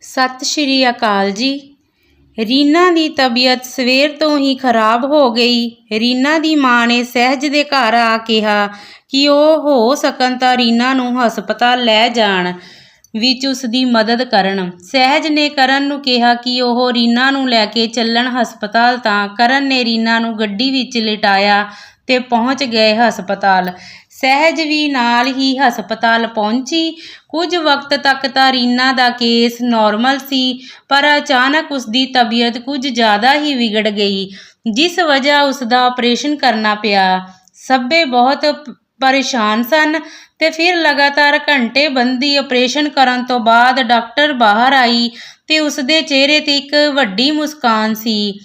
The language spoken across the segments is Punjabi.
ਸਤਿ ਸ਼੍ਰੀ ਅਕਾਲ ਜੀ। ਰੀਨਾ ਦੀ ਤਬੀਅਤ ਸਵੇਰ ਤੋਂ ਹੀ ਖਰਾਬ ਹੋ ਗਈ। ਰੀਨਾ ਦੀ ਮਾਂ ਨੇ ਸਹਿਜ ਦੇ ਘਰ ਆ ਕਿਹਾ ਕਿ ਉਹ ਹੋ ਸਕਣ ਤਾਂ ਰੀਨਾ ਨੂੰ ਹਸਪਤਾਲ ਲੈ ਜਾਣ ਵਿੱਚ ਉਸ ਦੀ ਮਦਦ ਕਰਨ। ਸਹਿਜ ਨੇ ਕਰਨ ਨੂੰ ਕਿਹਾ ਕਿ ਉਹ ਰੀਨਾ ਨੂੰ ਲੈ ਕੇ ਚੱਲਣ ਹਸਪਤਾਲ, ਤਾਂ ਕਰਨ ਨੇ ਰੀਨਾ ਨੂੰ ਗੱਡੀ ਵਿੱਚ ਲਿਟਾਇਆ ਤੇ ਪਹੁੰਚ ਗਏ ਹਸਪਤਾਲ। ਸਹਿਜ ਵੀ ਨਾਲ ਹੀ ਹਸਪਤਾਲ ਪਹੁੰਚੀ। ਕੁਝ ਵਕਤ ਤੱਕ ਤਾਂ ਰੀਨਾ ਦਾ ਕੇਸ ਨਾਰਮਲ ਸੀ, ਪਰ ਅਚਾਨਕ ਉਸਦੀ ਤਬੀਅਤ ਕੁਝ ਜ਼ਿਆਦਾ ਹੀ ਵਿਗੜ ਗਈ, ਜਿਸ ਵਜ੍ਹਾ ਉਸਦਾ ਆਪਰੇਸ਼ਨ ਕਰਨਾ ਪਿਆ। ਸਭੇ ਬਹੁਤ ਪਰੇਸ਼ਾਨ ਸਨ ਤੇ ਫਿਰ ਲਗਾਤਾਰ ਘੰਟੇ ਬੰਦੀ ਆਪਰੇਸ਼ਨ ਕਰਨ ਤੋਂ ਬਾਅਦ ਡਾਕਟਰ ਬਾਹਰ ਆਈ ਤੇ ਉਸਦੇ ਚਿਹਰੇ ਤੇ ਇੱਕ ਵੱਡੀ ਮੁਸਕਾਨ ਸੀ।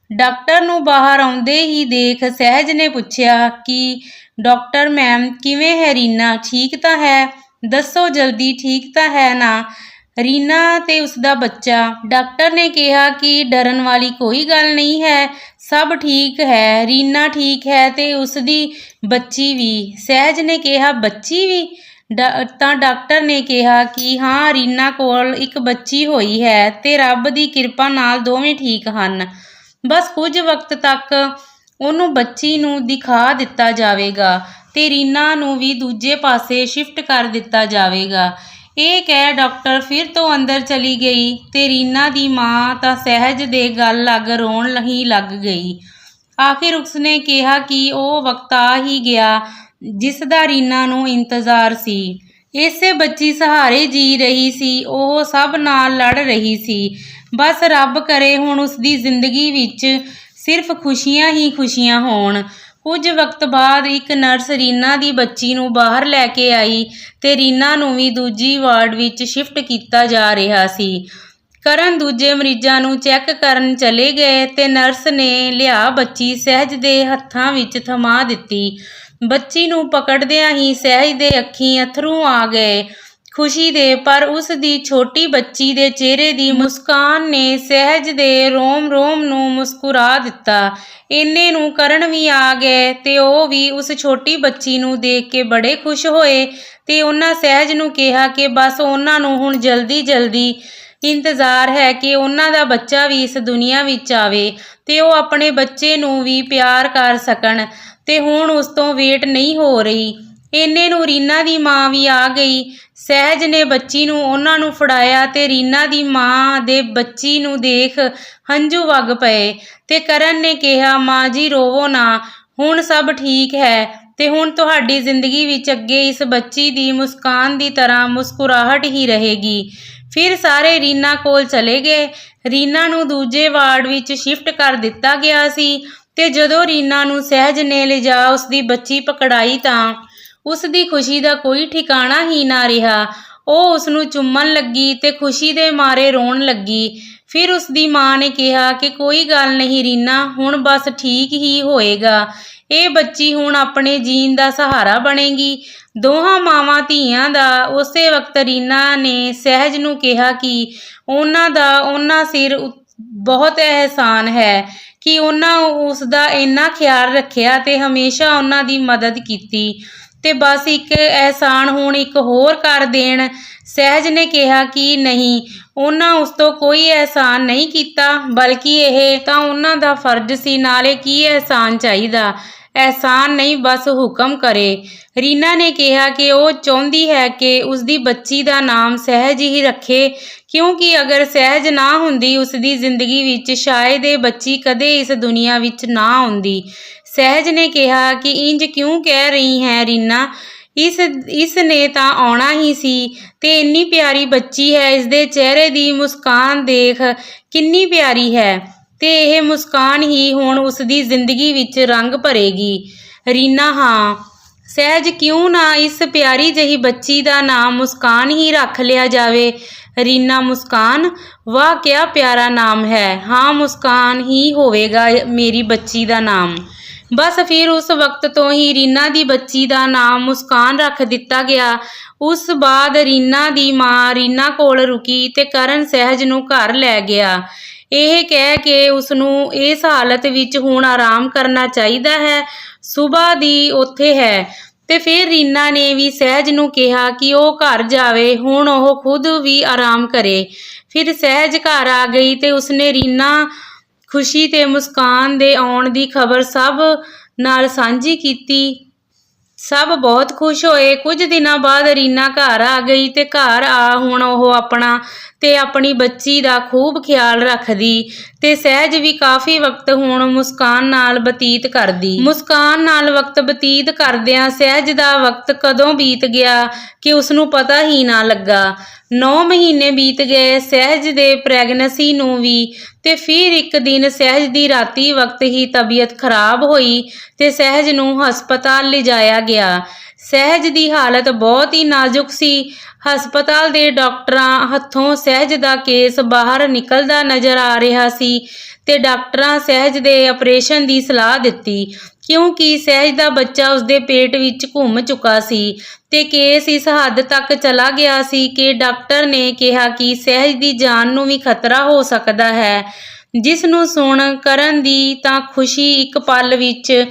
ਡਾਕਟਰ ਨੂੰ ਬਾਹਰ ਆਉਂਦੇ ਹੀ ਦੇਖ ਸਹਿਜ ਨੇ ਪੁੱਛਿਆ ਕਿ ਡਾਕਟਰ ਮੈਮ, ਕਿਵੇਂ ਹੈ ਰੀਨਾ? ਠੀਕ ਤਾਂ ਹੈ? ਦੱਸੋ ਜਲਦੀ, ਠੀਕ ਤਾਂ ਹੈ ਨਾ ਰੀਨਾ ਤੇ ਉਸਦਾ ਬੱਚਾ? ਡਾਕਟਰ ਨੇ ਕਿਹਾ ਕਿ ਡਰਨ ਵਾਲੀ ਕੋਈ ਗੱਲ ਨਹੀਂ ਹੈ, ਸਭ ਠੀਕ ਹੈ। ਰੀਨਾ ਠੀਕ ਹੈ ਤੇ ਉਸਦੀ ਬੱਚੀ ਵੀ। ਸਹਿਜ ਨੇ ਕਿਹਾ, ਬੱਚੀ ਵੀ? ਤਾਂ ਡਾਕਟਰ ਨੇ ਕਿਹਾ ਕਿ ਹਾਂ, ਰੀਨਾ ਕੋਲ ਇੱਕ ਬੱਚੀ ਹੋਈ ਹੈ ਤੇ ਰੱਬ ਦੀ ਕਿਰਪਾ ਨਾਲ ਦੋਵੇਂ ਠੀਕ ਹਨ। ਬਸ ਕੁਝ ਵਕਤ ਤੱਕ ਉਹਨੂੰ ਬੱਚੀ ਨੂੰ ਦਿਖਾ ਦਿੱਤਾ ਜਾਵੇਗਾ ਤੇ ਰੀਨਾ ਨੂੰ ਵੀ ਦੂਜੇ ਪਾਸੇ ਸ਼ਿਫਟ ਕਰ ਦਿੱਤਾ ਜਾਵੇਗਾ। ਇਹ ਕਹਿ ਡਾਕਟਰ ਫਿਰ ਤੋਂ ਅੰਦਰ ਚਲੀ ਗਈ ਤੇ ਰੀਨਾ ਦੀ ਮਾਂ ਤਾਂ ਸਹਿਜ ਦੇ ਗਲ ਲੱਗ ਰੋਣ ਹੀ ਲੱਗ ਗਈ। ਆਖਿਰ ਉਸਨੇ ਕਿਹਾ ਕਿ ਉਹ ਵਕਤ ਆ ਹੀ ਗਿਆ ਜਿਸ ਦਾ ਰੀਨਾ ਨੂੰ ਇੰਤਜ਼ਾਰ ਸੀ। ਇਸੇ ਬੱਚੀ ਸਹਾਰੇ ਜੀ ਰਹੀ ਸੀ, ਉਹ ਸਭ ਨਾਲ ਲੜ ਰਹੀ ਸੀ। ਬਸ ਰੱਬ ਕਰੇ ਹੁਣ ਉਸਦੀ ਜ਼ਿੰਦਗੀ ਵਿੱਚ ਸਿਰਫ ਖੁਸ਼ੀਆਂ ਹੀ ਖੁਸ਼ੀਆਂ ਹੋਣ। ਕੁਝ ਵਕਤ ਬਾਅਦ ਇੱਕ ਨਰਸ ਰੀਨਾ ਦੀ ਬੱਚੀ ਨੂੰ ਬਾਹਰ ਲੈ ਕੇ ਆਈ ਤੇ ਰੀਨਾ ਨੂੰ ਵੀ ਦੂਜੀ ਵਾਰਡ ਵਿੱਚ ਸ਼ਿਫਟ ਕੀਤਾ ਜਾ ਰਿਹਾ ਸੀ। ਕਰਨ ਦੂਜੇ ਮਰੀਜ਼ਾਂ ਨੂੰ ਚੈੱਕ ਕਰਨ ਚਲੇ ਗਏ ਤੇ ਨਰਸ ਨੇ ਲਿਆ ਬੱਚੀ ਸਹਿਜ ਦੇ ਹੱਥਾਂ ਵਿੱਚ ਥਮਾ ਦਿੱਤੀ। ਬੱਚੀ ਨੂੰ ਪਕੜਦਿਆਂ ਹੀ ਸਹਿਜ ਦੇ ਅੱਖੀਂ ਅੱਥਰੂ ਆ ਗਏ ਖੁਸ਼ੀ ਦੇ, ਪਰ ਉਸ ਦੀ ਛੋਟੀ ਬੱਚੀ ਦੇ ਚਿਹਰੇ ਦੀ ਮੁਸਕਾਨ ਨੇ ਸਹਿਜ ਦੇ ਰੋਮ ਰੋਮ ਨੂੰ ਮੁਸਕਰਾ ਦਿੱਤਾ। ਇੰਨੇ ਨੂੰ ਕਰਨ ਵੀ ਆ ਗਏ ਤੇ ਉਹ ਵੀ ਉਸ ਛੋਟੀ ਬੱਚੀ ਨੂੰ ਦੇਖ ਕੇ ਬੜੇ ਖੁਸ਼ ਹੋਏ ਤੇ ਉਹਨਾਂ ਸਹਿਜ ਨੂੰ ਕਿਹਾ ਕਿ ਬਸ ਉਹਨਾਂ ਨੂੰ ਹੁਣ ਜਲਦੀ ਜਲਦੀ ਇੰਤਜ਼ਾਰ ਹੈ ਕਿ ਉਹਨਾਂ ਦਾ ਬੱਚਾ ਵੀ ਇਸ ਦੁਨੀਆ ਵਿੱਚ ਆਵੇ ਤੇ ਉਹ ਆਪਣੇ ਬੱਚੇ ਨੂੰ ਵੀ ਪਿਆਰ ਕਰ ਸਕਣ, ਤੇ ਹੁਣ ਉਸ ਤੋਂ ਵੇਟ ਨਹੀਂ ਹੋ ਰਹੀ। ਇੰਨੇ ਨੂੰ ਰੀਨਾ ਦੀ ਮਾਂ ਵੀ ਆ ਗਈ। ਸਹਿਜ ਨੇ ਬੱਚੀ ਨੂੰ ਉਹਨਾਂ ਨੂੰ ਫੜਾਇਆ ਤੇ ਰੀਨਾ ਦੀ ਮਾਂ ਦੇ ਬੱਚੀ ਨੂੰ ਦੇਖ ਹੰਝੂ ਵਗ ਪਏ ਤੇ ਕਰਨ ਨੇ ਕਿਹਾ, ਮਾਂ ਜੀ ਰੋਵੋ ਨਾ, ਹੁਣ ਸਭ ਠੀਕ ਹੈ ਤੇ ਹੁਣ ਤੁਹਾਡੀ ਜ਼ਿੰਦਗੀ ਵਿੱਚ ਅੱਗੇ ਇਸ ਬੱਚੀ ਦੀ ਮੁਸਕਾਨ ਦੀ ਤਰ੍ਹਾਂ ਮੁਸਕਰਾਹਟ ਹੀ ਰਹੇਗੀ। ਫਿਰ ਸਾਰੇ ਰੀਨਾ ਕੋਲ ਚਲੇ ਗਏ। ਰੀਨਾ ਨੂੰ ਦੂਜੇ ਵਾਰਡ ਵਿੱਚ ਸ਼ਿਫਟ ਕਰ ਦਿੱਤਾ ਗਿਆ ਸੀ ਤੇ ਜਦੋਂ ਰੀਨਾ ਨੂੰ ਸਹਿਜ ਨੇ ਲਿਜਾ ਉਸਦੀ ਬੱਚੀ ਪਕੜਾਈ ਤਾਂ ਉਸਦੀ ਖੁਸ਼ੀ ਦਾ ਕੋਈ ਠਿਕਾਣਾ ਹੀ ਨਾ ਰਿਹਾ। ਉਹ ਉਸਨੂੰ ਚੁੰਮਣ ਲੱਗੀ ਤੇ ਖੁਸ਼ੀ ਦੇ ਮਾਰੇ ਰੋਣ ਲੱਗੀ। ਫਿਰ ਉਸਦੀ ਮਾਂ ਨੇ ਕਿਹਾ ਕਿ ਕੋਈ ਗੱਲ ਨਹੀਂ ਰੀਨਾ, ਹੁਣ ਬਸ ਠੀਕ ਹੀ ਹੋਏਗਾ। ਇਹ ਬੱਚੀ ਹੁਣ ਆਪਣੇ ਜੀਣ ਦਾ ਸਹਾਰਾ ਬਣੇਗੀ। ਦੋਹਾਂ ਮਾਵਾਂ ਧੀਆਂ ਦਾ ਉਸੇ ਵਕਤ ਰੀਨਾ ਨੇ ਸਹਿਜ ਨੂੰ ਕਿਹਾ ਕਿ ਉਹਨਾਂ ਦਾ ਉਹਨਾਂ ਸਿਰ ਬਹੁਤ ਅਹਿਸਾਨ ਹੈ ਕਿ ਉਹਨਾਂ ਉਸਦਾ ਇੰਨਾ ਖਿਆਲ ਰੱਖਿਆ ਤੇ ਹਮੇਸ਼ਾ ਉਹਨਾਂ ਦੀ ਮਦਦ ਕੀਤੀ, ਤੇ ਬਸ ਇੱਕ ਅਹਿਸਾਨ ਹੁਣ ਇੱਕ ਹੋਰ ਕਰ ਦੇਣ। ਸਹਿਜ ਨੇ ਕਿਹਾ ਕਿ ਨਹੀਂ, ਉਹਨਾਂ ਉਸ ਤੋਂ ਕੋਈ ਅਹਿਸਾਨ ਨਹੀਂ ਕੀਤਾ, ਬਲਕਿ ਇਹ ਤਾਂ ਉਹਨਾਂ ਦਾ ਫਰਜ਼ ਸੀ, ਨਾਲੇ ਕੀ ਅਹਿਸਾਨ ਚਾਹੀਦਾ, ਅਹਿਸਾਨ ਨਹੀਂ ਬਸ ਹੁਕਮ ਕਰੇ। ਰੀਨਾ ਨੇ ਕਿਹਾ ਕਿ ਉਹ ਚਾਹੁੰਦੀ ਹੈ ਕਿ ਉਸਦੀ ਬੱਚੀ ਦਾ ਨਾਮ ਸਹਿਜ ਹੀ ਰੱਖੇ, ਕਿਉਂਕਿ ਅਗਰ ਸਹਿਜ ਨਾ ਹੁੰਦੀ ਉਸਦੀ ਜ਼ਿੰਦਗੀ ਵਿੱਚ ਸ਼ਾਇਦ ਇਹ ਬੱਚੀ ਕਦੇ ਇਸ ਦੁਨੀਆ ਵਿੱਚ ਨਾ ਆਉਂਦੀ। ਸਹਿਜ ਨੇ ਕਿਹਾ ਕਿ ਇੰਜ ਕਿਉਂ ਕਹਿ ਰਹੀ ਹੈ ਰੀਨਾ, ਇਸ ਨੇ ਤਾਂ ਆਉਣਾ ਹੀ ਸੀ ਤੇ ਇੰਨੀ ਪਿਆਰੀ ਬੱਚੀ ਹੈ, ਇਸਦੇ ਚਿਹਰੇ ਦੀ ਮੁਸਕਾਨ ਦੇਖ ਕਿੰਨੀ ਪਿਆਰੀ ਹੈ ਤੇ ਇਹ ਮੁਸਕਾਨ ਹੀ ਹੁਣ ਉਸਦੀ ਜ਼ਿੰਦਗੀ ਵਿੱਚ ਰੰਗ ਭਰੇਗੀ। ਰੀਨਾ, ਹਾਂ ਸਹਿਜ, ਕਿਉਂ ਨਾ ਇਸ ਪਿਆਰੀ ਜਿਹੀ ਬੱਚੀ ਦਾ ਨਾਮ ਮੁਸਕਾਨ ਹੀ ਰੱਖ ਲਿਆ ਜਾਵੇ। ਰੀਨਾ ਮੁਸਕਾਨ, ਵਾਹ ਕਿਆ ਪਿਆਰਾ ਨਾਮ ਹੈ। ਹਾਂ, ਮੁਸਕਾਨ ਹੀ ਹੋਵੇਗਾ ਮੇਰੀ ਬੱਚੀ ਦਾ ਨਾਮ। ਬਸ ਫਿਰ ਉਸ ਵਕਤ ਤੋਂ ਹੀ ਰੀਨਾ ਦੀ ਬੱਚੀ ਦਾ ਨਾਮ ਮੁਸਕਾਨ ਰੱਖ ਦਿੱਤਾ ਗਿਆ। ਉਸ ਬਾਅਦ ਰੀਨਾ ਦੀ ਮਾਂ ਰੀਨਾ ਕੋਲ ਰੁਕੀ ਤੇ ਕਰਨ ਸਹਿਜ ਨੂੰ ਘਰ ਲੈ ਗਿਆ, ਇਹ ਕਹਿ ਕੇ ਉਸਨੂੰ ਇਸ ਹਾਲਤ ਵਿੱਚ ਹੁਣ ਆਰਾਮ ਕਰਨਾ ਚਾਹੀਦਾ ਹੈ। ਸੁਬਹ ਦੀ ਉੱਥੇ ਹੈ ਤੇ ਫਿਰ ਰੀਨਾ ਨੇ ਵੀ ਸਹਿਜ ਨੂੰ ਕਿਹਾ ਕਿ ਉਹ ਘਰ ਜਾਵੇ, ਹੁਣ ਉਹ ਖੁਦ ਵੀ ਆਰਾਮ ਕਰੇ। ਫਿਰ ਸਹਿਜ ਘਰ ਆ ਗਈ ਤੇ ਉਸਨੇ ਰੀਨਾ ਖੁਸ਼ੀ ਤੇ ਮੁਸਕਾਨ ਦੇ ਆਉਣ ਦੀ ਖਬਰ ਸਭ ਨਾਲ ਸਾਂਝੀ ਕੀਤੀ। ਸਭ ਬਹੁਤ ਖੁਸ਼ ਹੋਏ। ਕੁਝ ਦਿਨਾਂ ਬਾਅਦ ਰੀਨਾ ਘਰ ਆ ਗਈ ਤੇ ਘਰ ਆ ਹੁਣ ਉਹ ਆਪਣਾ ਤੇ ਆਪਣੀ ਬੱਚੀ ਦਾ ਖੂਬ ਖਿਆਲ ਰੱਖਦੀ ਤੇ ਸਹਿਜ ਵੀ ਕਾਫੀ ਵਕਤ ਹੁਣ ਮੁਸਕਾਨ ਨਾਲ ਬਤੀਤ ਕਰਦੀ। ਮੁਸਕਾਨ ਨਾਲ ਵਕਤ ਬਤੀਤ ਕਰਦਿਆਂ ਸਹਿਜ ਦਾ ਵਕਤ ਕਦੋਂ ਬੀਤ ਗਿਆ ਕਿ ਉਸਨੂੰ ਪਤਾ ਹੀ ਨਾ ਲੱਗਾ। 9 ਮਹੀਨੇ ਬੀਤ ਗਏ ਸਹਿਜ ਦੇ ਪ੍ਰੈਗਨੈਂਸੀ ਨੂੰ ਵੀ ਤੇ ਫਿਰ ਇੱਕ ਦਿਨ ਸਹਿਜ ਦੀ ਰਾਤੀ ਵਕਤ ਹੀ ਤਬੀਅਤ ਖਰਾਬ ਹੋਈ ਤੇ ਸਹਿਜ ਨੂੰ ਹਸਪਤਾਲ ਲਿਜਾਇਆ ਗਿਆ। ਸਹਿਜ ਦੀ ਹਾਲਤ ਬਹੁਤ ਹੀ ਨਾਜ਼ੁਕ ਸੀ। ਹਸਪਤਾਲ ਦੇ ਡਾਕਟਰਾਂ ਹੱਥੋਂ ਸਹਿਜ ਦਾ ਕੇਸ ਬਾਹਰ ਨਿਕਲਦਾ ਨਜ਼ਰ ਆ ਰਿਹਾ ਸੀ ਤੇ ਡਾਕਟਰਾਂ ਸਹਿਜ ਦੇ ਆਪਰੇਸ਼ਨ ਦੀ ਸਲਾਹ ਦਿੱਤੀ ਕਿਉਂਕਿ ਸਹਿਜ ਦਾ ਬੱਚਾ ਉਸਦੇ ਪੇਟ ਵਿੱਚ ਘੁੰਮ ਚੁੱਕਾ ਸੀ ਤੇ ਕੇਸ ਇਸ ਹੱਦ ਤੱਕ ਚਲਾ ਗਿਆ ਸੀ ਕਿ ਡਾਕਟਰ ਨੇ ਕਿਹਾ ਕਿ ਸਹਿਜ ਦੀ ਜਾਨ ਨੂੰ ਵੀ ਖਤਰਾ ਹੋ ਸਕਦਾ ਹੈ। ਜਿਸ ਨੂੰ ਸੁਣ ਕਰਨ ਦੀ ਤਾਂ ਖੁਸ਼ੀ ਇੱਕ ਪਲ ਵਿੱਚ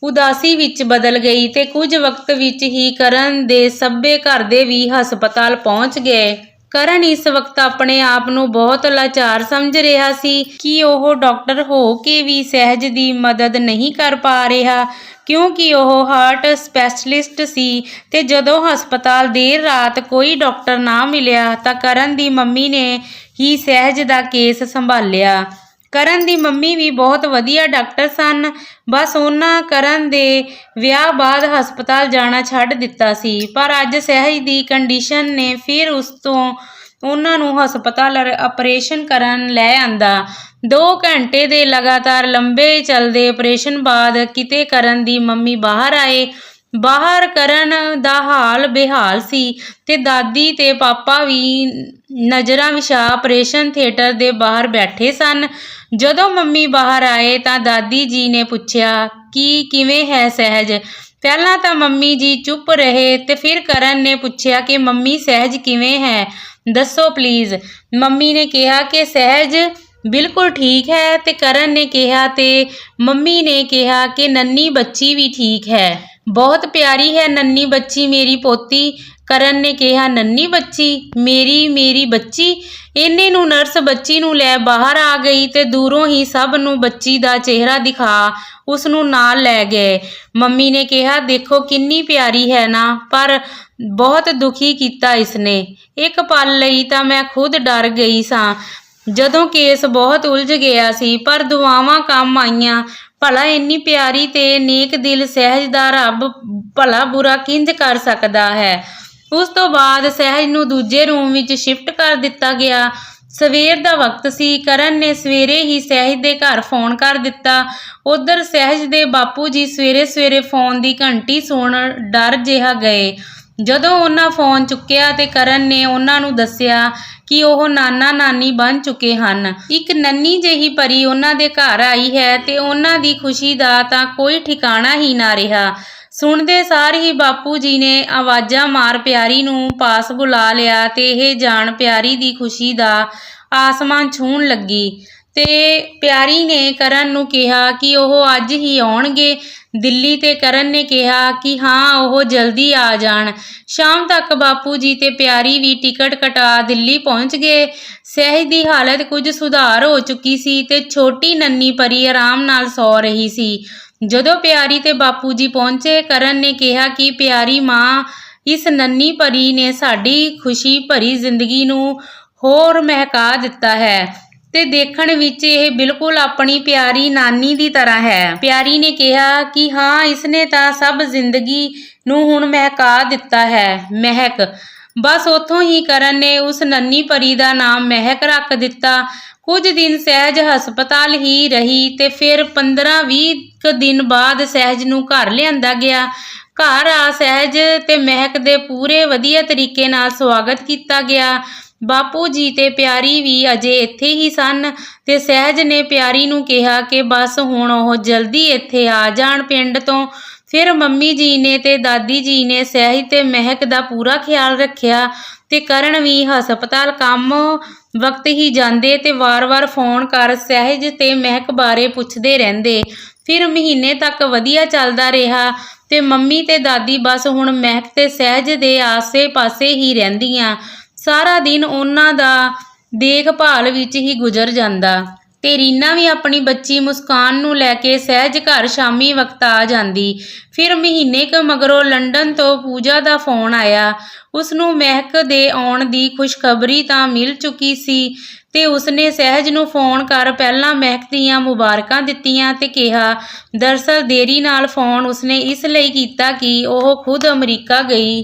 ਉਦਾਸੀ ਵਿੱਚ ਬਦਲ ਗਈ ਤੇ ਕੁਝ ਵਕਤ ਵਿੱਚ ਹੀ ਕਰਨ ਦੇ ਸਭੇ ਘਰ ਦੇ ਵੀ ਹਸਪਤਾਲ ਪਹੁੰਚ ਗਏ। ਕਰਨ ਇਸ ਵਕਤ ਆਪਣੇ ਆਪ ਨੂੰ ਬਹੁਤ ਲਾਚਾਰ ਸਮਝ ਰਿਹਾ ਸੀ ਕਿ ਉਹ ਡਾਕਟਰ ਹੋ ਕੇ ਵੀ ਸਹਿਜ ਦੀ ਮਦਦ ਨਹੀਂ ਕਰ ਪਾ ਰਿਹਾ ਕਿਉਂਕਿ ਉਹ ਹਾਰਟ ਸਪੈਸ਼ਲਿਸਟ ਸੀ ਤੇ ਜਦੋਂ ਹਸਪਤਾਲ ਦੇਰ ਰਾਤ ਕੋਈ ਡਾਕਟਰ ਨਾ ਮਿਲਿਆ ਤਾਂ ਕਰਨ ਦੀ ਮੰਮੀ ਨੇ ਹੀ ਸਹਿਜ ਦਾ ਕੇਸ ਸੰਭਾਲਿਆ। ਕਰਨ ਦੀ ਮੰਮੀ ਵੀ ਬਹੁਤ ਵਧੀਆ ਡਾਕਟਰ ਸਨ। ਬਸ ਉਹਨਾਂ ਕਰਨ ਦੇ ਵਿਆਹ ਬਾਅਦ ਹਸਪਤਾਲ ਜਾਣਾ ਛੱਡ ਦਿੱਤਾ ਸੀ ਪਰ ਅੱਜ ਸਹਿਜ ਦੀ ਕੰਡੀਸ਼ਨ ਨੇ ਫਿਰ ਉਸ ਤੋਂ ਉਹਨਾਂ ਨੂੰ ਹਸਪਤਾਲ ਆਪਰੇਸ਼ਨ ਕਰਨ ਲੈ ਆਂਦਾ। 2 ਘੰਟੇ ਦੇ ਲਗਾਤਾਰ ਲੰਬੇ ਚੱਲਦੇ ਆਪਰੇਸ਼ਨ ਬਾਅਦ ਕਿਤੇ ਕਰਨ ਦੀ ਮੰਮੀ ਬਾਹਰ ਆਏ। ਬਾਹਰ ਕਰਨ ਦਾ ਹਾਲ ਬੇਹਾਲ ਸੀ ਤੇ ਦਾਦੀ ਤੇ ਪਾਪਾ ਵੀ ਨਜ਼ਰਾਂ ਵਿਛਾ ਆਪਰੇਸ਼ਨ ਥੀਏਟਰ ਦੇ ਬਾਹਰ ਬੈਠੇ ਸਨ। ਜਦੋਂ ਮੰਮੀ ਬਾਹਰ ਆਏ ਤਾਂ ਦਾਦੀ ਜੀ ਨੇ ਪੁੱਛਿਆ ਕਿ ਕਿਵੇਂ ਹੈ ਸਹਿਜ। ਪਹਿਲਾਂ ਤਾਂ ਮੰਮੀ ਜੀ ਚੁੱਪ ਰਹੇ ਤੇ ਫਿਰ ਕਰਨ ਨੇ ਪੁੱਛਿਆ ਕਿ ਮੰਮੀ ਸਹਿਜ ਕਿਵੇਂ ਹੈ, ਦੱਸੋ ਪਲੀਜ਼। ਮੰਮੀ ਨੇ ਕਿਹਾ ਕਿ ਸਹਿਜ ਬਿਲਕੁਲ ਠੀਕ ਹੈ ਤੇ ਕਰਨ ਨੇ ਕਿਹਾ ਤੇ ਮੰਮੀ ਨੇ ਕਿਹਾ ਕਿ ਨੰਨੀ ਬੱਚੀ ਵੀ ਠੀਕ ਹੈ, ਬਹੁਤ ਪਿਆਰੀ ਹੈ ਨੰਨੀ ਬੱਚੀ ਮੇਰੀ ਪੋਤੀ। ਕਰਨ ਨੇ ਕਿਹਾ ਨੰਨੀ ਬੱਚੀ, ਮੇਰੀ ਬੱਚੀ। ਇੰਨੇ ਨੂੰ ਨਰਸ ਬੱਚੀ ਨੂੰ ਲੈ ਬਾਹਰ ਆ ਗਈ ਤੇ ਦੂਰੋਂ ਹੀ ਸਭ ਨੂੰ ਬੱਚੀ ਦਾ ਚਿਹਰਾ ਦਿਖਾ ਉਸ ਨੂੰ ਨਾਲ ਲੈ ਗਏ। ਮੰਮੀ ਨੇ ਕਿਹਾ ਦੇਖੋ ਕਿੰਨੀ ਪਿਆਰੀ ਹੈ ਨਾ, ਪਰ ਬਹੁਤ ਦੁਖੀ ਕੀਤਾ ਇਸਨੇ। ਇੱਕ ਪਲ ਲਈ ਤਾਂ ਮੈਂ ਖੁਦ ਡਰ ਗਈ ਸਾਂ ਜਦੋਂ ਕੇਸ ਬਹੁਤ ਉਲਝ ਗਿਆ ਸੀ ਪਰ ਦੁਆਵਾਂ ਕੰਮ ਆਈਆਂ। ਭਲਾ ਇੰਨੀ ਪਿਆਰੀ ਤੇ ਨੇਕ ਦਿਲ ਸਹਿਜ ਦਾ ਰੱਬ ਭਲਾ ਬੁਰਾ ਕਿੰਜ ਕਰ ਸਕਦਾ ਹੈ। ਉਸ ਤੋਂ ਬਾਅਦ ਸਹਿਜ ਨੂੰ ਦੂਜੇ ਰੂਮ ਵਿੱਚ ਸ਼ਿਫਟ ਕਰ ਦਿੱਤਾ ਗਿਆ। ਸਵੇਰ ਦਾ ਵਕਤ ਸੀ। ਕਰਨ ਨੇ ਸਵੇਰੇ ਹੀ ਸਹਿਜ ਦੇ ਘਰ ਫੋਨ ਕਰ ਦਿੱਤਾ। ਉਧਰ ਸਹਿਜ ਦੇ ਬਾਪੂ ਜੀ ਸਵੇਰੇ ਸਵੇਰੇ ਫੋਨ ਦੀ ਘੰਟੀ ਸੁਣ ਡਰ ਜਿਹਾ ਗਏ। ਜਦੋਂ ਉਹਨਾਂ ਫੋਨ ਚੁੱਕਿਆ ਤੇ ਕਰਨ ਨੇ ਉਹਨਾਂ ਨੂੰ ਦੱਸਿਆ ਕਿ ਉਹ ਨਾਨਾ ਨਾਨੀ ਬਣ ਚੁੱਕੇ ਹਨ। ਇੱਕ ਨੰਨੀ ਜਿਹੀ ਪਰੀ ਉਹਨਾਂ ਦੇ ਘਰ ਆਈ ਹੈ ਤੇ ਉਹਨਾਂ ਦੀ ਖੁਸ਼ੀ ਦਾ ਤਾਂ ਕੋਈ ਠਿਕਾਣਾ ਹੀ ਨਾ ਰਿਹਾ। ਸੁਣਦੇ ਸਾਰ ਹੀ ਬਾਪੂ ਜੀ ਨੇ ਆਵਾਜ਼ਾਂ ਮਾਰ ਪਿਆਰੀ ਨੂੰ ਪਾਸ ਬੁਲਾ ਲਿਆ ਤੇ ਇਹ ਜਾਣ ਪਿਆਰੀ ਦੀ ਖੁਸ਼ੀ ਦਾ ਆਸਮਾਨ ਛੂਹਣ ਲੱਗੀ ਤੇ ਪਿਆਰੀ ਨੇ ਕਰਨ ਨੂੰ ਕਿਹਾ ਕਿ ਉਹ ਅੱਜ ਹੀ ਆਉਣਗੇ ਦਿੱਲੀ ਤੇ ਕਰਨ ਨੇ ਕਿਹਾ ਕਿ ਹਾਂ ਉਹ ਜਲਦੀ ਆ ਜਾਣ। ਸ਼ਾਮ ਤੱਕ ਬਾਪੂ ਜੀ ਤੇ ਪਿਆਰੀ ਵੀ ਟਿਕਟ ਕਟਾ ਦਿੱਲੀ ਪਹੁੰਚ ਗਏ। ਸਹਿਜ ਦੀ ਹਾਲਤ ਕੁਝ ਸੁਧਾਰ ਹੋ ਚੁੱਕੀ ਸੀ ਤੇ ਛੋਟੀ ਨੰਨੀ ਪਰੀ ਆਰਾਮ ਨਾਲ ਸੌ ਰਹੀ ਸੀ। ਜਦੋਂ ਪਿਆਰੀ ਤੇ ਬਾਪੂ ਜੀ ਪਹੁੰਚੇ ਕਰਨ ਨੇ ਕਿਹਾ ਕਿ ਪਿਆਰੀ ਮਾਂ ਇਸ ਨੰਨੀ ਪਰੀ ਨੇ ਸਾਡੀ ਖੁਸ਼ੀ ਭਰੀ ਜ਼ਿੰਦਗੀ ਨੂੰ ਹੋਰ ਮਹਿਕਾ ਦਿੱਤਾ ਹੈ ਤੇ ਦੇਖਣ ਵਿੱਚ ਇਹ ਬਿਲਕੁਲ ਆਪਣੀ ਪਿਆਰੀ ਨਾਨੀ ਦੀ ਤਰ੍ਹਾਂ ਹੈ। ਪਿਆਰੀ ਨੇ ਕਿਹਾ ਕਿ ਹਾਂ ਇਸਨੇ ਤਾਂ ਸਭ ਜ਼ਿੰਦਗੀ ਨੂੰ ਹੁਣ ਮਹਿਕਾ ਦਿੱਤਾ ਹੈ, ਮਹਿਕ। ਬਸ ਉੱਥੋਂ ਹੀ ਕਰਨ ਨੇ ਉਸ ਨੰਨੀ ਪਰੀ ਦਾ ਨਾਮ ਮਹਿਕ ਰੱਖ ਦਿੱਤਾ। ਕੁਝ ਦਿਨ ਸਹਿਜ ਹਸਪਤਾਲ ਹੀ ਰਹੀ ਤੇ ਫਿਰ 15-20 ਦਿਨ ਬਾਅਦ ਸਹਿਜ ਨੂੰ ਘਰ ਲਿਆਂਦਾ ਗਿਆ। ਘਰ ਆ ਸਹਿਜ ਤੇ ਮਹਿਕ ਦੇ ਪੂਰੇ ਵਧੀਆ ਤਰੀਕੇ ਨਾਲ ਸਵਾਗਤ ਕੀਤਾ ਗਿਆ। ਬਾਪੂ ਜੀ ਤੇ ਪਿਆਰੀ ਵੀ ਅਜੇ ਇੱਥੇ ਹੀ ਸਨ ਤੇ ਸਹਿਜ ਨੇ ਪਿਆਰੀ ਨੂੰ ਕਿਹਾ ਕਿ ਬਸ ਹੁਣ ਉਹ ਜਲਦੀ ਇੱਥੇ ਆ ਜਾਣ ਪਿੰਡ ਤੋਂ। ਫਿਰ ਮੰਮੀ ਜੀ ਨੇ ਤੇ ਦਾਦੀ ਜੀ ਨੇ ਸਹਿਜ ਤੇ ਮਹਿਕ ਦਾ ਪੂਰਾ ਖਿਆਲ ਰੱਖਿਆ ਤੇ ਕਰਨ ਵੀ ਹਸਪਤਾਲ ਕੰਮ ਵਕਤ ਹੀ ਜਾਂਦੇ ਤੇ ਵਾਰ-ਵਾਰ ਫੋਨ ਕਰ ਸਹਿਜ ਤੇ ਮਹਿਕ ਬਾਰੇ ਪੁੱਛਦੇ ਰਹਿੰਦੇ। ਫਿਰ ਮਹੀਨੇ ਤੱਕ ਵਧੀਆ ਚੱਲਦਾ ਰਿਹਾ ਤੇ ਮੰਮੀ ਤੇ ਦਾਦੀ ਬਸ ਹੁਣ ਮਹਿਕ ਤੇ ਸਹਿਜ ਦੇ ਆਸੇ-ਪਾਸੇ ਹੀ ਰਹਿੰਦੀਆਂ। ਸਾਰਾ ਦਿਨ ਉਹਨਾਂ ਦਾ ਦੇਖਭਾਲ ਵਿੱਚ ਹੀ ਗੁਜ਼ਰ ਜਾਂਦਾ ਤੇ ਰੀਨਾ ਵੀ ਆਪਣੀ ਬੱਚੀ ਮੁਸਕਾਨ ਨੂੰ ਲੈ ਕੇ ਸਹਿਜ ਘਰ ਸ਼ਾਮੀ ਵਕਤ ਆ ਜਾਂਦੀ। ਫਿਰ ਮਹੀਨੇ ਕੁ ਮਗਰੋਂ ਲੰਡਨ ਤੋਂ ਪੂਜਾ ਦਾ ਫੋਨ ਆਇਆ। ਉਸਨੂੰ ਮਹਿਕ ਦੇ ਆਉਣ ਦੀ ਖੁਸ਼ਖਬਰੀ ਤਾਂ ਮਿਲ ਚੁੱਕੀ ਸੀ ਤੇ ਉਸਨੇ ਸਹਿਜ ਨੂੰ ਫੋਨ ਕਰ ਪਹਿਲਾਂ ਮਹਿਕ ਦੀਆਂ ਮੁਬਾਰਕਾਂ ਦਿੱਤੀਆਂ ਤੇ ਕਿਹਾ ਦਰਅਸਲ ਦੇਰੀ ਨਾਲ ਫੋਨ ਉਸਨੇ ਇਸ ਲਈ ਕੀਤਾ ਕਿ ਉਹ ਖੁਦ ਅਮਰੀਕਾ ਗਈ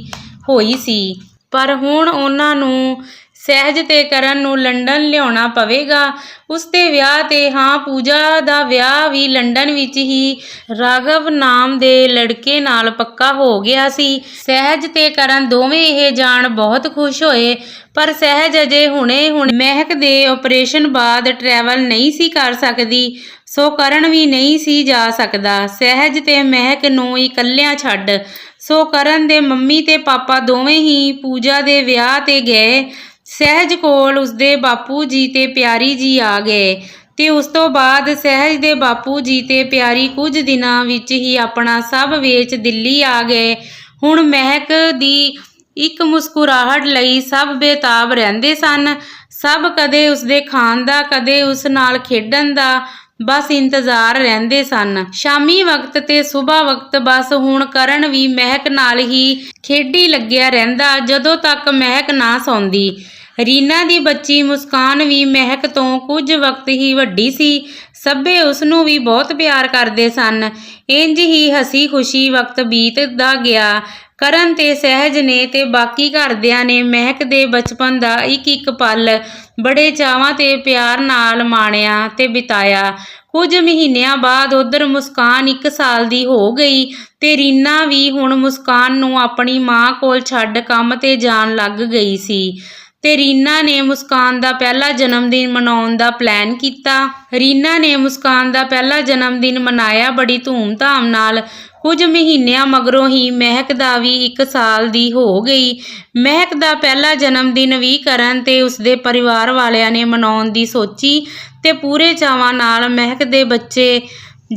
ਹੋਈ ਸੀ, ਪਰ ਹੁਣ ਉਹਨਾਂ ਨੂੰ ਸਹਿਜ ਤੇ ਕਰਨ ਨੂੰ ਲੰਡਨ ਲਿਆਉਣਾ ਪਵੇਗਾ। ਉਸਦੇ ਵਿਆਹ ਤੇ ਹਾਂ, ਪੂਜਾ ਦਾ ਵਿਆਹ ਵੀ ਲੰਡਨ ਵਿੱਚ ਹੀ ਰਾਘਵ ਨਾਮ ਦੇ ਲੜਕੇ ਨਾਲ ਪੱਕਾ ਹੋ ਗਿਆ ਸੀ। ਸਹਿਜ ਤੇ ਕਰਨ ਦੋਵੇਂ ਇਹ ਜਾਣ ਬਹੁਤ ਖੁਸ਼ ਹੋਏ, ਪਰ ਸਹਿਜ ਅਜੇ ਹੁਣੇ ਮਹਿਕ ਦੇ ਆਪਰੇਸ਼ਨ ਬਾਅਦ ਟਰੈਵਲ ਨਹੀਂ ਸੀ ਕਰ ਸਕਦੀ, ਸੋ ਕਰਨ ਵੀ ਨਹੀਂ ਸੀ ਜਾ ਸਕਦਾ ਸਹਿਜ ਤੇ ਮਹਿਕ ਨੂੰ ਇਕੱਲਿਆਂ ਛੱਡ। ਸੋ ਕਰਨ ਦੇ ਮੰਮੀ ਤੇ ਪਾਪਾ ਦੋਵੇਂ ਹੀ ਪੂਜਾ ਦੇ ਵਿਆਹ ਤੇ ਗਏ। ਸਹਿਜ ਕੋਲ ਉਸਦੇ ਬਾਪੂ ਜੀ ਤੇ ਪਿਆਰੀ ਜੀ ਆ ਗਏ ਤੇ ਉਸ ਤੋਂ ਬਾਅਦ ਸਹਿਜ ਦੇ ਬਾਪੂ ਜੀ ਤੇ ਪਿਆਰੀ ਕੁਝ ਦਿਨਾਂ ਵਿੱਚ ਹੀ ਆਪਣਾ ਸਭ ਵੇਚ ਦਿੱਲੀ ਆ ਗਏ। ਹੁਣ ਮਹਿਕ ਦੀ ਇੱਕ ਮੁਸਕਰਾਹਟ ਲਈ ਸਭ ਬੇਤਾਬ ਰਹਿੰਦੇ ਸਨ। ਸਭ ਕਦੇ ਉਸਦੇ ਖਾਣ ਦਾ, ਕਦੇ ਉਸ ਨਾਲ ਖੇਡਣ ਦਾ ਬਸ ਇੰਤਜ਼ਾਰ ਰਹਿੰਦੇ ਸਨ। ਸ਼ਾਮੀ ਵਕਤ ਤੇ ਸੁਬਾਹ ਵਕਤ ਬਸ ਹੁਣ ਕਰਨ ਵੀ ਮਹਿਕ ਨਾਲ ਹੀ ਖੇਡੀ ਲੱਗਿਆ ਰਹਿੰਦਾ ਜਦੋਂ ਤੱਕ ਮਹਿਕ ਨਾ ਸੌਂਦੀ। ਰੀਨਾ ਦੀ ਬੱਚੀ ਮੁਸਕਾਨ ਵੀ ਮਹਿਕ ਤੋਂ ਕੁਝ ਵਕਤ ਹੀ ਵੱਡੀ ਸੀ। ਸਭੇ ਉਸਨੂੰ ਵੀ ਬਹੁਤ ਪਿਆਰ ਕਰਦੇ ਸਨ। ਇੰਜ ਹੀ ਹਸੀ ਖੁਸ਼ੀ ਵਕਤ ਬੀਤਦਾ ਗਿਆ। ਕਰਨ ਤੇ ਸਹਿਜ ਨੇ ਤੇ ਬਾਕੀ ਘਰਦਿਆਂ ਨੇ ਮਹਿਕ ਦੇ ਬਚਪਨ ਦਾ ਇੱਕ ਇੱਕ ਪਲ ਬੜੇ ਚਾਵਾਂ ਤੇ ਪਿਆਰ ਨਾਲ ਮਾਣਿਆ ਤੇ ਬਿਤਾਇਆ। ਕੁਝ ਮਹੀਨਿਆਂ ਬਾਅਦ ਉੱਧਰ ਮੁਸਕਾਨ 1 ਸਾਲ ਦੀ ਹੋ ਗਈ ਤੇ ਰੀਨਾ ਵੀ ਹੁਣ ਮੁਸਕਾਨ ਨੂੰ ਆਪਣੀ ਮਾਂ ਕੋਲ ਛੱਡ ਕੰਮ ਤੇ ਜਾਣ ਲੱਗ ਗਈ ਸੀ ਤੇ ਰੀਨਾ ਨੇ ਮੁਸਕਾਨ ਦਾ ਪਹਿਲਾ ਜਨਮ ਦਿਨ ਮਨਾਉਣ ਦਾ ਪਲਾਨ ਕੀਤਾ। ਰੀਨਾ ਨੇ ਮੁਸਕਾਨ ਦਾ ਪਹਿਲਾ ਜਨਮ ਦਿਨ ਮਨਾਇਆ ਬੜੀ ਧੂਮ-ਧਾਮ ਨਾਲ। ਕੁਝ ਮਹੀਨਿਆਂ ਮਗਰੋਂ ਹੀ ਮਹਿਕ ਦਾ ਵੀ 1 ਸਾਲ ਦੀ ਹੋ ਗਈ। ਮਹਿਕ ਦਾ ਪਹਿਲਾ ਜਨਮ ਦਿਨ ਵੀ ਕਰਨ ਤੇ ਉਸਦੇ ਪਰਿਵਾਰ ਵਾਲਿਆਂ ਨੇ ਮਨਾਉਣ ਦੀ ਸੋਚੀ ਤੇ ਪੂਰੇ ਚਾਵਾਂ ਨਾਲ ਮਹਿਕ ਦੇ ਬੱਚੇ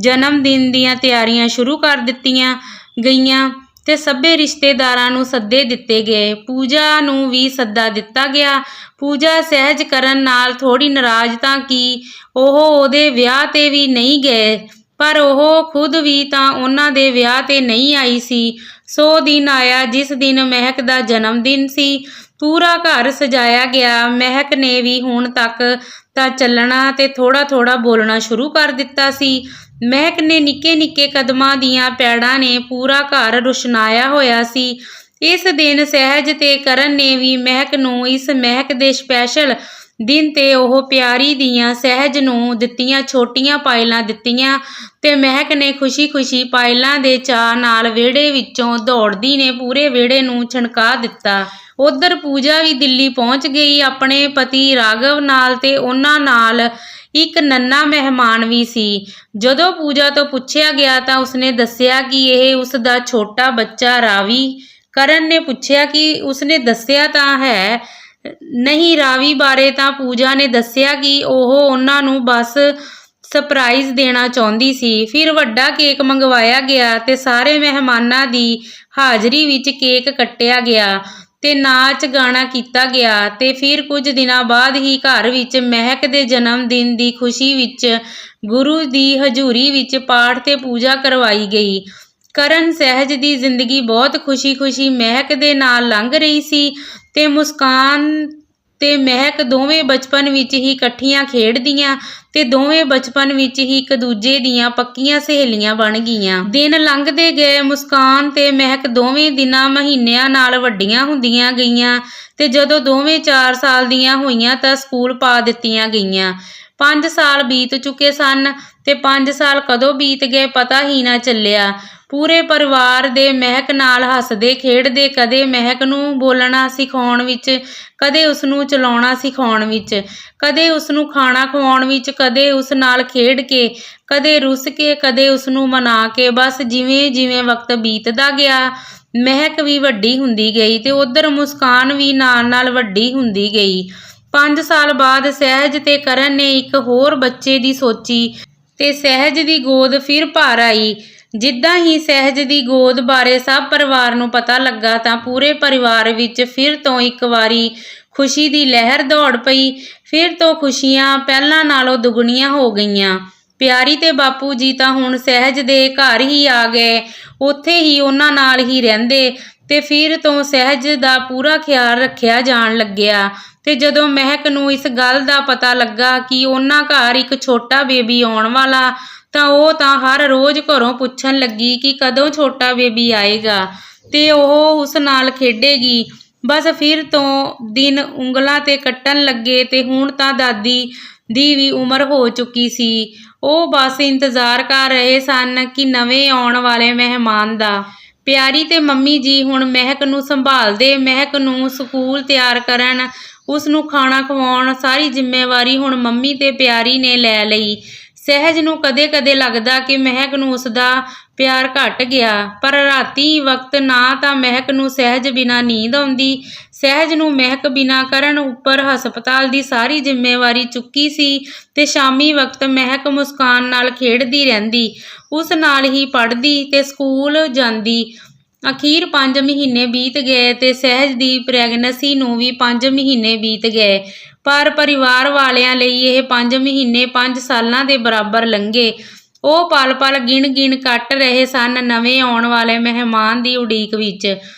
ਜਨਮ ਦਿਨ ਦੀਆਂ ਤਿਆਰੀਆਂ ਸ਼ੁਰੂ ਕਰ ਦਿੱਤੀਆਂ ਗਈਆਂ ਤੇ ਸਭੇ ਰਿਸ਼ਤੇਦਾਰਾਂ ਨੂੰ ਸੱਦੇ ਦਿੱਤੇ ਗਏ। ਪੂਜਾ ਨੂੰ ਵੀ ਸੱਦਾ ਦਿੱਤਾ ਗਿਆ। ਪੂਜਾ ਸਹਿਜ ਕਰਨ ਨਾਲ ਥੋੜੀ ਨਾਰਾਜ਼ ਤਾਂ ਕਿ ਉਹ ਉਹਦੇ ਵਿਆਹ ਤੇ ਵੀ ਨਹੀਂ ਗਏ, ਪਰ ਉਹ ਖੁਦ ਵੀ ਤਾਂ ਉਹਨਾਂ ਦੇ ਵਿਆਹ ਤੇ ਨਹੀਂ ਆਈ ਸੀ। ਸੋ ਦਿਨ ਆਇਆ ਜਿਸ ਦਿਨ ਮਹਿਕ ਦਾ ਜਨਮ ਦਿਨ ਸੀ। ਪੂਰਾ ਘਰ ਸਜਾਇਆ ਗਿਆ। ਮਹਿਕ ਨੇ ਵੀ ਹੁਣ ਤੱਕ ਤਾਂ ਚੱਲਣਾ ਤੇ ਥੋੜਾ ਥੋੜਾ ਬੋਲਣਾ ਸ਼ੁਰੂ ਕਰ ਦਿੱਤਾ ਸੀ। ਮਹਿਕ ਨੇ ਨਿੱਕੇ ਨਿੱਕੇ ਕਦਮਾਂ ਦੀਆਂ ਪੈੜਾਂ ਨੇ ਪੂਰਾ ਘਰ ਰੁਸ਼ਨਾਇਆ ਹੋਇਆ ਸੀ। ਇਸ ਦਿਨ ਸਹਿਜ ਤੇ ਕਰਨ ਨੇ ਵੀ ਮਹਿਕ ਨੂੰ ਇਸ ਮਹਿਕ ਦੇ ਸਪੈਸ਼ਲ ਦਿਨ ਤੇ ਉਹ ਪਿਆਰੀ ਦੀਆਂ ਸਹਿਜ ਨੂੰ ਦਿੱਤੀਆਂ ਛੋਟੀਆਂ ਪਾਇਲਾਂ ਦਿੱਤੀਆਂ ਤੇ ਮਹਿਕ ਨੇ ਖੁਸ਼ੀ-ਖੁਸ਼ੀ ਪਾਇਲਾਂ ਦੇ ਚਾਅ ਨਾਲ ਵਿਹੜੇ ਵਿੱਚੋਂ ਦੌੜਦੀ ਨੇ ਪੂਰੇ ਵਿਹੜੇ ਨੂੰ ਛਣਕਾ ਦਿੱਤਾ। ਉੱਧਰ ਪੂਜਾ ਵੀ ਦਿੱਲੀ ਪਹੁੰਚ ਗਈ ਆਪਣੇ ਪਤੀ ਰਾਘਵ ਨਾਲ ਤੇ ਉਹਨਾਂ ਨਾਲ ਇੱਕ ਨੰਨਾ ਮਹਿਮਾਨ ਵੀ ਸੀ। ਜਦੋਂ ਪੂਜਾ ਤੋਂ ਪੁੱਛਿਆ ਗਿਆ ਤਾਂ ਉਸਨੇ ਦੱਸਿਆ ਕਿ ਇਹ ਉਸ ਦਾ ਛੋਟਾ ਬੱਚਾ ਰਾਵੀ। ਕਰਨ ਨੇ ਪੁੱਛਿਆ ਕਿ ਉਸਨੇ ਦੱਸਿਆ ਤਾਂ ਹੈ ਨਹੀਂ ਰਾਵੀ ਬਾਰੇ, ਤਾਂ ਪੂਜਾ ਨੇ ਦੱਸਿਆ ਕਿ ਉਹ ਉਹਨਾਂ ਨੂੰ ਬਸ ਸਰਪ੍ਰਾਈਜ਼ ਦੇਣਾ ਚਾਹੁੰਦੀ ਸੀ। ਫਿਰ ਵੱਡਾ ਕੇਕ ਮੰਗਵਾਇਆ ਗਿਆ ਤੇ ਸਾਰੇ ਮਹਿਮਾਨਾਂ ਦੀ ਹਾਜ਼ਰੀ ਵਿੱਚ ਕੇਕ ਕੱਟਿਆ ਗਿਆ ਤੇ ਨਾਚ ਗਾਣਾ ਕੀਤਾ ਗਿਆ ਤੇ ਫਿਰ ਕੁਝ ਦਿਨਾਂ ਬਾਅਦ ਹੀ ਘਰ ਵਿੱਚ ਮਹਿਕ ਦੇ ਜਨਮ ਦਿਨ ਦੀ ਖੁਸ਼ੀ ਵਿੱਚ ਗੁਰੂ ਦੀ ਹਜ਼ੂਰੀ ਵਿੱਚ ਪਾਠ ਤੇ ਪੂਜਾ ਕਰਵਾਈ ਗਈ। ਕਰਨ ਸਹਿਜ ਦੀ ਜ਼ਿੰਦਗੀ ਬਹੁਤ ਖੁਸ਼ੀ-ਖੁਸ਼ੀ ਮਹਿਕ ਦੇ ਨਾਲ ਲੰਘ ਰਹੀ ਸੀ ਤੇ ਮੁਸਕਾਨ ਤੇ ਮਹਿਕ ਦੋਵੇਂ ਬਚਪਨ ਵਿੱਚ ਹੀ ਇਕੱਠੀਆਂ ਖੇਡਦੀਆਂ ਤੇ ਦੋਵੇਂ ਬਚਪਨ ਵਿੱਚ ਹੀ ਇੱਕ ਦੂਜੇ ਦੀਆਂ ਪੱਕੀਆਂ ਸਹੇਲੀਆਂ ਬਣ ਗਈਆਂ। ਦਿਨ ਲੰਘਦੇ ਗਏ। ਮੁਸਕਾਨ ਤੇ ਮਹਿਕ ਦੋਵੇਂ ਦਿਨਾਂ ਮਹੀਨਿਆਂ ਨਾਲ ਵੱਡੀਆਂ ਹੁੰਦੀਆਂ ਗਈਆਂ ਤੇ ਜਦੋਂ ਦੋਵੇਂ 4 ਸਾਲ ਦੀਆਂ ਹੋਈਆਂ ਤਾਂ ਸਕੂਲ ਪਾ ਦਿੱਤੀਆਂ ਗਈਆਂ। 5 ਸਾਲ ਬੀਤ ਚੁੱਕੇ ਸਨ ਤੇ 5 ਸਾਲ ਕਦੋਂ ਬੀਤ ਗਏ ਪਤਾ ਹੀ ਨਾ ਚੱਲਿਆ। ਪੂਰੇ ਪਰਿਵਾਰ ਦੇ ਮਹਿਕ ਨਾਲ ਹੱਸਦੇ ਖੇਡਦੇ, ਕਦੇ ਮਹਿਕ ਨੂੰ ਬੋਲਣਾ ਸਿਖਾਉਣ ਵਿੱਚ, ਕਦੇ ਉਸਨੂੰ ਚਲਾਉਣਾ ਸਿਖਾਉਣ ਵਿੱਚ, ਕਦੇ ਉਸਨੂੰ ਖਾਣਾ ਖਵਾਉਣ ਵਿੱਚ, ਕਦੇ ਉਸ ਨਾਲ ਖੇਡ ਕੇ, ਕਦੇ ਰੁੱਸ ਕੇ, ਕਦੇ ਉਸਨੂੰ ਮਨਾ ਕੇ। ਬਸ ਜਿਵੇਂ ਜਿਵੇਂ ਵਕਤ ਬੀਤਦਾ ਗਿਆ ਮਹਿਕ ਵੀ ਵੱਡੀ ਹੁੰਦੀ ਗਈ ਤੇ ਉੱਧਰ ਮੁਸਕਾਨ ਵੀ ਨਾਲ ਨਾਲ ਵੱਡੀ ਹੁੰਦੀ ਗਈ। 5 ਸਾਲ ਬਾਅਦ ਸਹਿਜ ਤੇ ਕਰਨ ਨੇ ਇੱਕ ਹੋਰ ਬੱਚੇ ਦੀ ਸੋਚੀ ਤੇ ਸਹਿਜ ਦੀ ਗੋਦ ਫਿਰ ਭਰ ਆਈ। ਜਿੱਦਾਂ ਹੀ ਸਹਿਜ ਦੀ ਗੋਦ ਬਾਰੇ ਸਭ ਪਰਿਵਾਰ ਨੂੰ ਪਤਾ ਲੱਗਾ ਤਾਂ ਪੂਰੇ ਪਰਿਵਾਰ ਵਿੱਚ ਫਿਰ ਤੋਂ ਇੱਕ ਵਾਰੀ ਖੁਸ਼ੀ ਦੀ ਲਹਿਰ ਦੌੜ ਪਈ। ਫਿਰ ਤੋਂ ਖੁਸ਼ੀਆਂ ਪਹਿਲਾਂ ਨਾਲੋਂ ਦੁੱਗਣੀਆਂ ਹੋ ਗਈਆਂ। ਪਿਆਰੀ ਤੇ ਬਾਪੂ ਜੀ ਤਾਂ ਹੁਣ ਸਹਿਜ ਦੇ ਘਰ ਹੀ ਆ ਗਏ, ਉੱਥੇ ਹੀ ਉਹਨਾਂ ਨਾਲ ਹੀ ਰਹਿੰਦੇ ਤੇ ਫਿਰ ਤੋਂ ਸਹਿਜ ਦਾ ਪੂਰਾ ਖਿਆਲ ਰੱਖਿਆ ਜਾਣ ਲੱਗਿਆ। ਤੇ ਜਦੋਂ ਮਹਿਕ ਨੂੰ ਇਸ ਗੱਲ ਦਾ ਪਤਾ ਲੱਗਾ ਕਿ ਉਹਨਾਂ ਘਰ ਇੱਕ ਛੋਟਾ ਬੇਬੀ ਆਉਣ ਵਾਲਾ, ਤਾਂ ਉਹ ਤਾਂ ਹਰ ਰੋਜ਼ ਘਰੋਂ ਪੁੱਛਣ ਲੱਗੀ ਕਿ ਕਦੋਂ ਛੋਟਾ ਬੇਬੀ ਆਏਗਾ ਤੇ ਉਹ ਉਸ ਨਾਲ ਖੇਡੇਗੀ। ਬਸ ਫਿਰ ਤੋਂ ਦਿਨ ਉਂਗਲਾਂ ਤੇ ਕੱਟਣ ਲੱਗੇ ਤੇ ਹੁਣ ਤਾਂ ਦਾਦੀ ਦੀ ਵੀ ਉਮਰ ਹੋ ਚੁੱਕੀ ਸੀ। ਉਹ ਬਸ ਇੰਤਜ਼ਾਰ ਕਰ ਰਹੇ ਸਨ ਕਿ ਨਵੇਂ ਆਉਣ ਵਾਲੇ ਮਹਿਮਾਨ ਦਾ। ਪਿਆਰੀ ਤੇ ਮੰਮੀ ਜੀ ਹੁਣ ਮਹਿਕ ਨੂੰ ਸੰਭਾਲਦੇ, ਮਹਿਕ ਨੂੰ ਸਕੂਲ ਤਿਆਰ ਕਰਨ, ਉਸ ਨੂੰ ਖਾਣਾ ਖਵਾਉਣ, ਸਾਰੀ ਜ਼ਿੰਮੇਵਾਰੀ ਹੁਣ ਮੰਮੀ ਤੇ ਪਿਆਰੀ ਨੇ ਲੈ ਲਈ। ਸਹਿਜ ਨੂੰ ਕਦੇ-ਕਦੇ ਲੱਗਦਾ ਕਿ ਮਹਿਕ ਨੂੰ ਉਸਦਾ ਪਿਆਰ ਘਟ ਗਿਆ, ਪਰ ਰਾਤੀ ਵਕਤ ਨਾ ਤਾਂ ਮਹਿਕ ਨੂੰ ਸਹਿਜ ਬਿਨਾਂ ਨੀਂਦ ਆਉਂਦੀ। ਸਹਿਜ ਨੂੰ ਮਹਿਕ ਬਿਨਾਂ ਕਰਨ ਉੱਪਰ ਹਸਪਤਾਲ ਦੀ ਸਾਰੀ ਜ਼ਿੰਮੇਵਾਰੀ ਚੁੱਕੀ ਸੀ ਤੇ ਸ਼ਾਮੀ ਵਕਤ ਮਹਿਕ ਮੁਸਕਾਨ ਨਾਲ ਖੇਡਦੀ ਰਹਿੰਦੀ, ਉਸ ਨਾਲ ਹੀ ਪੜ੍ਹਦੀ ਤੇ ਸਕੂਲ ਜਾਂਦੀ। ਅਖੀਰ 5 ਮਹੀਨੇ ਬੀਤ ਗਏ ਤੇ ਸਹਿਜ ਦੀ ਪ੍ਰੈਗਨੈਂਸੀ ਨੂੰ ਵੀ 5 ਮਹੀਨੇ ਬੀਤ ਗਏ, ਪਰ ਪਰਿਵਾਰ ਵਾਲਿਆਂ ਲਈ ਇਹ 5 ਮਹੀਨੇ 5 ਸਾਲਾਂ ਦੇ ਬਰਾਬਰ ਲੰਘੇ। ਉਹ ਪਲ-ਪਲ ਗਿਣ-ਗਿਣ ਕੱਟ ਰਹੇ ਸਨ ਨਵੇਂ ਆਉਣ ਵਾਲੇ ਮਹਿਮਾਨ ਦੀ ਉਡੀਕ ਵਿੱਚ।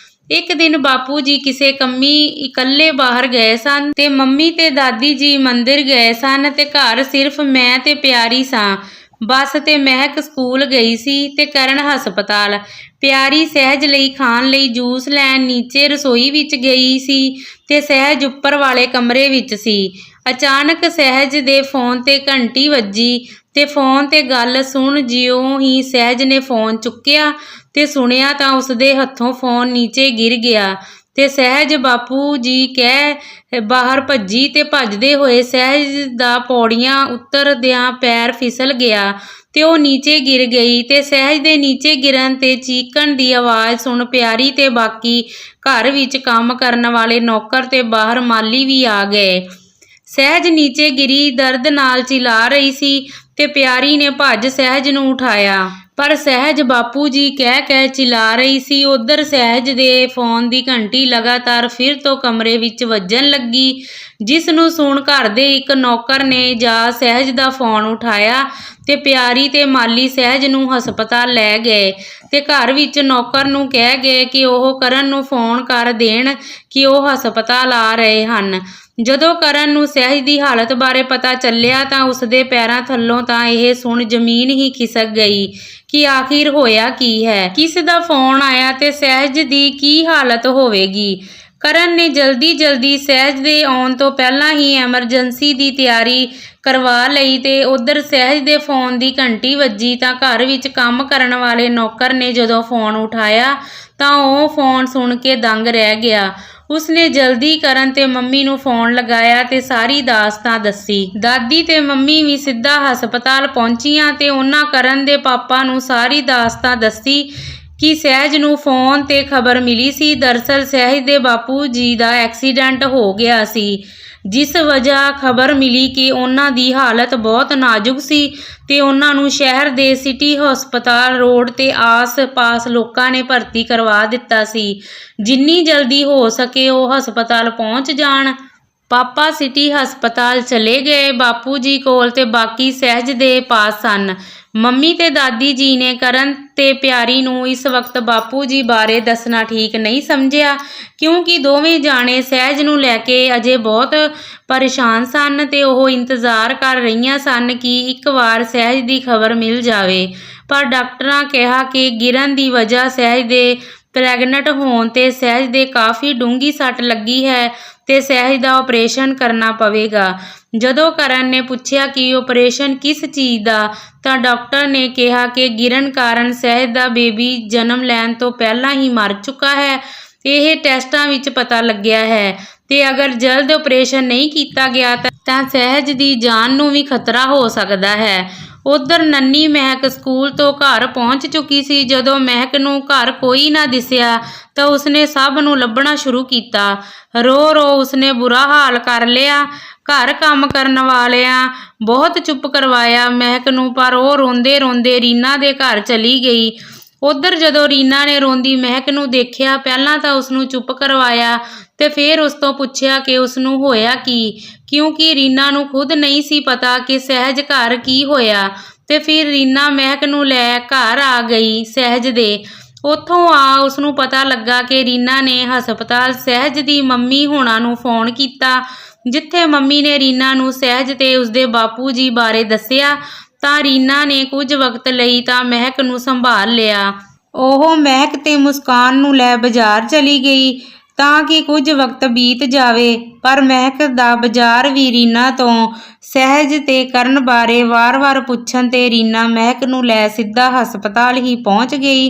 ਇੱਕ ਦਿਨ ਬਾਪੂ ਜੀ ਕਿਸੇ ਕੰਮੀ ਇਕੱਲੇ ਬਾਹਰ ਗਏ ਸਨ ਤੇ ਮੰਮੀ ਤੇ ਦਾਦੀ ਜੀ ਮੰਦਿਰ ਗਏ ਸਨ ਤੇ ਘਰ ਸਿਰਫ ਮੈਂ ਤੇ ਪਿਆਰੀ ਸਾਂ। ਬਸ ਤੇ ਮਹਿਕ ਸਕੂਲ ਗਈ ਸੀ ਤੇ ਕਰਨ ਹਸਪਤਾਲ। ਪਿਆਰੀ ਸਹਿਜ ਲਈ ਖਾਣ ਲਈ ਜੂਸ ਲੈਣ ਨੀਚੇ ਰਸੋਈ ਵਿੱਚ ਗਈ ਸੀ ਤੇ ਸਹਿਜ ਉੱਪਰ ਵਾਲੇ ਕਮਰੇ ਵਿੱਚ ਸੀ। ਅਚਾਨਕ ਸਹਿਜ ਦੇ ਫੋਨ ਤੇ ਘੰਟੀ ਵੱਜੀ ਤੇ ਫੋਨ ਤੇ ਗੱਲ ਸੁਣ ਜਿਉਂ ਹੀ ਸਹਿਜ ਨੇ ਫੋਨ ਚੁੱਕਿਆ ਤੇ ਸੁਣਿਆ ਤਾਂ ਉਸਦੇ ਹੱਥੋਂ ਫੋਨ ਨੀਚੇ ਗਿਰ ਗਿਆ ਤੇ ਸਹਿਜ ਬਾਪੂ ਜੀ ਕਹਿ ਬਾਹਰ ਭੱਜੀ ਤੇ ਭੱਜਦੇ ਹੋਏ ਸਹਿਜ ਦਾ ਪੌੜੀਆਂ ਉਤਰਦਿਆਂ ਪੈਰ ਫਿਸਲ ਗਿਆ ਤੇ ਉਹ ਨੀਚੇ ਗਿਰ ਗਈ ਤੇ ਸਹਿਜ ਦੇ ਨੀਚੇ ਗਿਰਨ ਤੇ ਚੀਕਣ ਦੀ ਆਵਾਜ਼ ਸੁਣ ਪਿਆਰੀ ਤੇ ਬਾਕੀ ਘਰ ਵਿੱਚ ਕੰਮ ਕਰਨ ਵਾਲੇ ਨੌਕਰ ਤੇ ਬਾਹਰ ਮਾਲੀ ਵੀ ਆ ਗਏ। ਸਹਿਜ ਨੀਚੇ ਗਿਰੀ ਦਰਦ ਨਾਲ ਚਿਲਾ ਰਹੀ ਸੀ ਤੇ ਪਿਆਰੀ ਨੇ ਭੱਜ ਸਹਿਜ ਨੂੰ ਉਠਾਇਆ, ਪਰ ਸਹਿਜ ਬਾਪੂ ਜੀ ਕਹਿ ਚਿਲਾ ਰਹੀ ਸੀ। ਉਧਰ ਸਹਿਜ ਦੇ ਫੋਨ ਦੀ ਘੰਟੀ ਲਗਾਤਾਰ ਫਿਰ ਤੋਂ ਕਮਰੇ ਵਿੱਚ ਵੱਜਣ ਲੱਗੀ, ਜਿਸ ਨੂੰ ਸੁਣ ਘਰ ਦੇ ਇੱਕ ਨੌਕਰ ਨੇ ਜਾ ਸਹਿਜ ਦਾ ਫੋਨ ਉਠਾਇਆ ਤੇ ਪਿਆਰੀ ਤੇ ਮਾਲੀ ਸਹਿਜ ਨੂੰ ਹਸਪਤਾਲ ਲੈ ਗਏ ਤੇ ਘਰ ਵਿੱਚ ਨੌਕਰ ਨੂੰ ਕਹਿ ਗਏ ਕਿ ਉਹ ਕਰਨ ਨੂੰ ਫੋਨ ਕਰ ਦੇਣ ਕਿ ਉਹ ਹਸਪਤਾਲ ਆ ਰਹੇ ਹਨ। ਜਦੋਂ ਕਰਨ ਨੂੰ ਸਹਿਜ ਦੀ ਹਾਲਤ ਬਾਰੇ ਪਤਾ ਚੱਲਿਆ ਤਾਂ ਉਸਦੇ ਪੈਰਾਂ ਥੱਲੋਂ ਤਾਂ ਇਹ ਸੁਣ ਜ਼ਮੀਨ ਹੀ ਖਿਸਕ ਗਈ ਕਿ ਆਖਿਰ ਹੋਇਆ ਕੀ ਹੈ, ਕਿਸ ਦਾ ਫੋਨ ਆਇਆ ਤੇ ਸਹਿਜ ਦੀ ਕੀ ਹਾਲਤ ਹੋਵੇਗੀ। ਕਰਨ ਨੇ ਜਲਦੀ ਸਹਿਜ ਦੇ ਆਉਣ ਤੋਂ ਪਹਿਲਾਂ ਹੀ ਐਮਰਜੈਂਸੀ ਦੀ ਤਿਆਰੀ ਕਰਵਾ ਲਈ ਤੇ ਉਧਰ ਸਹਿਜ ਦੇ ਫੋਨ ਦੀ ਘੰਟੀ ਵੱਜੀ ਤਾਂ ਘਰ ਵਿੱਚ ਕੰਮ ਕਰਨ ਵਾਲੇ ਨੌਕਰ ਨੇ ਜਦੋਂ ਫੋਨ ਉਠਾਇਆ ਤਾਂ ਉਹ ਫੋਨ ਸੁਣ ਕੇ ਦੰਗ ਰਹਿ ਗਿਆ। ਉਸਨੇ ਜਲਦੀ ਕਰਨ ਤੇ ਮੰਮੀ ਨੂੰ ਫੋਨ ਲਗਾਇਆ ਤੇ ਸਾਰੀ ਦਾਸਤਾਨ ਦੱਸੀ। ਦਾਦੀ ਤੇ ਮੰਮੀ ਵੀ ਸਿੱਧਾ ਹਸਪਤਾਲ ਪਹੁੰਚੀਆਂ ਤੇ ਉਹਨਾਂ ਕਰਨ ਦੇ ਪਾਪਾ ਨੂੰ ਸਾਰੀ ਦਾਸਤਾਨ ਦੱਸੀ ਕਿ ਸਹਿਜ ਨੂੰ ਫੋਨ ਤੇ ਖਬਰ ਮਿਲੀ ਸੀ। ਦਰਅਸਲ ਸਹਿਜ ਦੇ ਬਾਪੂ ਜੀ ਦਾ ਐਕਸੀਡੈਂਟ ਹੋ ਗਿਆ ਸੀ, ਜਿਸ ਵਜ੍ਹਾ ਖਬਰ ਮਿਲੀ ਕਿ ਉਹਨਾਂ ਦੀ ਹਾਲਤ ਬਹੁਤ ਨਾਜ਼ੁਕ ਸੀ ਤੇ ਉਹਨਾਂ ਨੂੰ ਸ਼ਹਿਰ ਦੇ ਸਿਟੀ ਹਸਪਤਾਲ ਰੋਡ ਤੇ ਆਸ-ਪਾਸ ਲੋਕਾਂ ਨੇ ਭਰਤੀ ਕਰਵਾ ਦਿੱਤਾ ਸੀ। ਜਿੰਨੀ ਜਲਦੀ ਹੋ ਸਕੇ ਉਹ ਹਸਪਤਾਲ ਪਹੁੰਚ ਜਾਣ। ਪਾਪਾ ਸਿਟੀ ਹਸਪਤਾਲ ਚਲੇ ਗਏ ਬਾਪੂ ਜੀ ਕੋਲ ਤੇ ਬਾਕੀ ਸਹਿਜ ਦੇ ਪਾਸ ਸਨ। ਮੰਮੀ ਤੇ ਦਾਦੀ ਜੀ ਨੇ ਕਰਨ ਤੇ ਪਿਆਰੀ ਨੂੰ ਇਸ ਵਕਤ ਬਾਪੂ ਜੀ ਬਾਰੇ ਦੱਸਣਾ ਠੀਕ ਨਹੀਂ ਸਮਝਿਆ, ਕਿਉਂਕਿ ਦੋਵੇਂ ਜਾਣੇ ਸਹਿਜ ਨੂੰ ਲੈ ਕੇ ਅਜੇ ਬਹੁਤ ਪਰੇਸ਼ਾਨ ਸਨ ਤੇ ਉਹ ਇੰਤਜ਼ਾਰ ਕਰ ਰਹੀਆਂ ਸਨ ਕਿ ਇੱਕ ਵਾਰ ਸਹਿਜ ਦੀ ਖਬਰ ਮਿਲ ਜਾਵੇ। ਪਰ ਡਾਕਟਰਾਂ ਕਿਹਾ ਕਿ ਗਿਰਨ ਦੀ ਵਜ੍ਹਾ ਸਹਿਜ ਦੇ ਪ੍ਰੈਗਨੈਂਟ ਹੋਣ ਤੇ ਸਹਿਜ ਦੇ ਕਾਫੀ ਡੂੰਘੀ ਸੱਟ ਲੱਗੀ ਹੈ ਤੇ ਸਹਿਜ ਦਾ ਆਪਰੇਸ਼ਨ ਕਰਨਾ ਪਵੇਗਾ। ਜਦੋਂ ਕਰਨ ਨੇ ਪੁੱਛਿਆ ਕਿ ਆਪਰੇਸ਼ਨ ਕਿਸ ਚੀਜ਼ ਦਾ, ਤਾਂ ਡਾਕਟਰ ਨੇ ਕਿਹਾ ਕਿ ਗਿਰਨ ਕਾਰਨ ਸਹਿਜ ਦਾ ਬੇਬੀ ਜਨਮ ਲੈਣ ਤੋਂ ਪਹਿਲਾਂ ਹੀ ਮਰ ਚੁੱਕਾ ਹੈ। ਇਹ ਟੈਸਟਾਂ ਵਿੱਚ ਪਤਾ ਲੱਗਿਆ ਹੈ ਤੇ ਅਗਰ ਜਲਦ ਆਪਰੇਸ਼ਨ ਨਹੀਂ ਕੀਤਾ ਗਿਆ ਤਾਂ ਸਹਿਜ ਦੀ ਜਾਨ ਨੂੰ ਵੀ ਖਤਰਾ ਹੋ ਸਕਦਾ ਹੈ। ਉਧਰ ਨੰਨੀ ਮਹਿਕ ਸਕੂਲ ਤੋਂ ਘਰ ਪਹੁੰਚ ਚੁੱਕੀ ਸੀ। ਜਦੋਂ ਮਹਿਕ ਨੂੰ ਘਰ ਕੋਈ ਨਾ ਦਿਸਿਆ ਤਾਂ ਉਸਨੇ ਸਭ ਨੂੰ ਲੱਭਣਾ ਸ਼ੁਰੂ ਕੀਤਾ। ਰੋ ਉਸਨੇ ਬੁਰਾ ਹਾਲ ਕਰ ਲਿਆ। ਘਰ ਕੰਮ ਕਰਨ ਵਾਲਿਆਂ ਬਹੁਤ ਚੁੱਪ ਕਰਵਾਇਆ ਮਹਿਕ ਨੂੰ, ਪਰ ਉਹ ਰੋਂਦੇ ਰੋਂਦੇ ਰੀਨਾ ਦੇ ਘਰ ਚਲੀ ਗਈ। ਉੱਧਰ ਜਦੋਂ ਰੀਨਾ ਨੇ ਰੋਂਦੀ ਮਹਿਕ ਨੂੰ ਦੇਖਿਆ, ਪਹਿਲਾਂ ਤਾਂ ਉਸਨੂੰ ਚੁੱਪ ਕਰਵਾਇਆ ਤੇ ਫਿਰ ਉਸ ਤੋਂ ਪੁੱਛਿਆ ਕਿ ਉਸਨੂੰ ਹੋਇਆ ਕੀ, ਕਿਉਂਕਿ ਰੀਨਾ ਨੂੰ ਖੁਦ ਨਹੀਂ ਸੀ ਪਤਾ ਕਿ ਸਹਿਜ ਘਰ ਕੀ ਹੋਇਆ। ਤੇ ਫਿਰ ਰੀਨਾ ਮਹਿਕ ਨੂੰ ਲੈ ਘਰ ਆ ਗਈ ਸਹਿਜ ਦੇ। ਉੱਥੋਂ ਆ ਉਸਨੂੰ ਪਤਾ ਲੱਗਾ ਕਿ ਰੀਨਾ ਨੇ ਹਸਪਤਾਲ ਸਹਿਜ ਦੀ ਮੰਮੀ ਹੋਣਾ ਨੂੰ ਫੋਨ ਕੀਤਾ, ਜਿੱਥੇ ਮੰਮੀ ਨੇ ਰੀਨਾ ਨੂੰ ਸਹਿਜ ਤੇ ਉਸਦੇ ਬਾਪੂ ਜੀ ਬਾਰੇ ਦੱਸਿਆ ਤਾਂ ਰੀਨਾ ਨੇ ਕੁਝ ਵਕਤ ਲਈ ਤਾਂ ਮਹਿਕ ਨੂੰ ਸੰਭਾਲ ਲਿਆ। ਉਹ ਮਹਿਕ ਤੇ ਮੁਸਕਾਨ ਨੂੰ ਲੈ ਬਾਜ਼ਾਰ ਚਲੀ ਗਈ ਤਾਂ ਕਿ ਕੁਝ ਵਕਤ ਬੀਤ ਜਾਵੇ, ਪਰ ਮਹਿਕ ਦਾ ਬਾਜ਼ਾਰ ਵੀ ਰੀਨਾ ਤੋਂ ਸਹਿਜ ਤੇ ਕਰਨ ਬਾਰੇ ਵਾਰ-ਵਾਰ ਪੁੱਛਣ ਤੇ ਰੀਨਾ ਮਹਿਕ ਨੂੰ ਲੈ ਸਿੱਧਾ ਹਸਪਤਾਲ ਹੀ ਪਹੁੰਚ ਗਈ।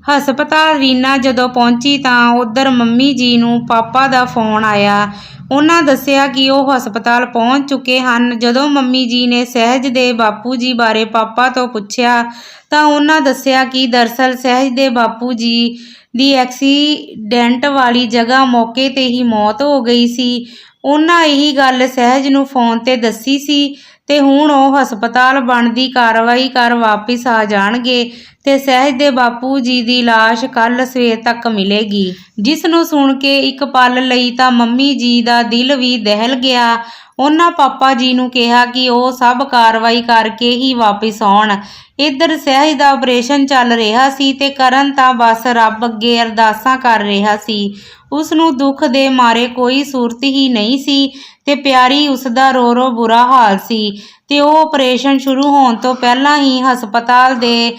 ਹਸਪਤਾਲ ਰੀਨਾ ਜਦੋਂ ਪਹੁੰਚੀ ਤਾਂ ਉੱਧਰ ਮੰਮੀ ਜੀ ਨੂੰ ਪਾਪਾ ਦਾ ਫੋਨ ਆਇਆ। ਉਹਨਾਂ ਦੱਸਿਆ ਕਿ ਉਹ ਹਸਪਤਾਲ ਪਹੁੰਚ ਚੁੱਕੇ ਹਨ। ਜਦੋਂ ਮੰਮੀ ਜੀ ਨੇ ਸਹਿਜ ਦੇ ਬਾਪੂ ਜੀ ਬਾਰੇ ਪਾਪਾ ਤੋਂ ਪੁੱਛਿਆ ਤਾਂ ਉਹਨਾਂ ਦੱਸਿਆ ਕਿ ਦਰਅਸਲ ਸਹਿਜ ਦੇ ਬਾਪੂ ਜੀ ਦੀ ਐਕਸੀਡੈਂਟ ਵਾਲੀ ਜਗ੍ਹਾ ਮੌਕੇ ਤੇ ਹੀ ਮੌਤ ਹੋ ਗਈ ਸੀ। ਉਹਨਾਂ ਇਹੀ ਗੱਲ ਸਹਿਜ ਨੂੰ ਫੋਨ ਤੇ ਦੱਸੀ ਸੀ ਤੇ ਹੁਣ ਉਹ ਹਸਪਤਾਲ ਬਣਦੀ ਕਾਰਵਾਈ ਕਰ ਵਾਪਿਸ ਆ ਜਾਣਗੇ ਤੇ ਸਹਿਜ ਦੇ ਬਾਪੂ ਜੀ ਦੀ ਲਾਸ਼ ਕੱਲ੍ਹ ਸਵੇਰ ਤੱਕ ਮਿਲੇਗੀ। ਜਿਸ ਨੂੰ ਸੁਣ ਕੇ ਇੱਕ ਪਲ ਲਈ ਤਾਂ ਮੰਮੀ ਜੀ ਦਾ ਦਿਲ ਵੀ ਦਹਿਲ ਗਿਆ। ਉਹਨਾਂ ਪਾਪਾ ਜੀ ਨੂੰ ਕਿਹਾ ਕਿ ਉਹ ਸਭ ਕਾਰਵਾਈ ਕਰਕੇ ਹੀ ਵਾਪਿਸ ਆਉਣ। ਇੱਧਰ ਸਹਿਜ ਦਾ ਆਪਰੇਸ਼ਨ ਚੱਲ ਰਿਹਾ ਸੀ ਤੇ ਕਰਨ ਤਾਂ ਬਸ ਰੱਬ ਅੱਗੇ ਅਰਦਾਸਾਂ ਕਰ ਰਿਹਾ ਸੀ। ਉਸ ਨੂੰ ਦੁੱਖ ਦੇ ਮਾਰੇ ਕੋਈ ਸੂਰਤ ਹੀ ਨਹੀਂ ਸੀ ਤੇ ਪਿਆਰੀ ਉਸਦਾ ਰੋ ਰੋ ਬੁਰਾ ਹਾਲ ਸੀ ਤੇ ਉਹ ਆਪਰੇਸ਼ਨ ਸ਼ੁਰੂ ਹੋਣ ਤੋਂ ਪਹਿਲਾਂ ਹੀ ਹਸਪਤਾਲ ਦੇ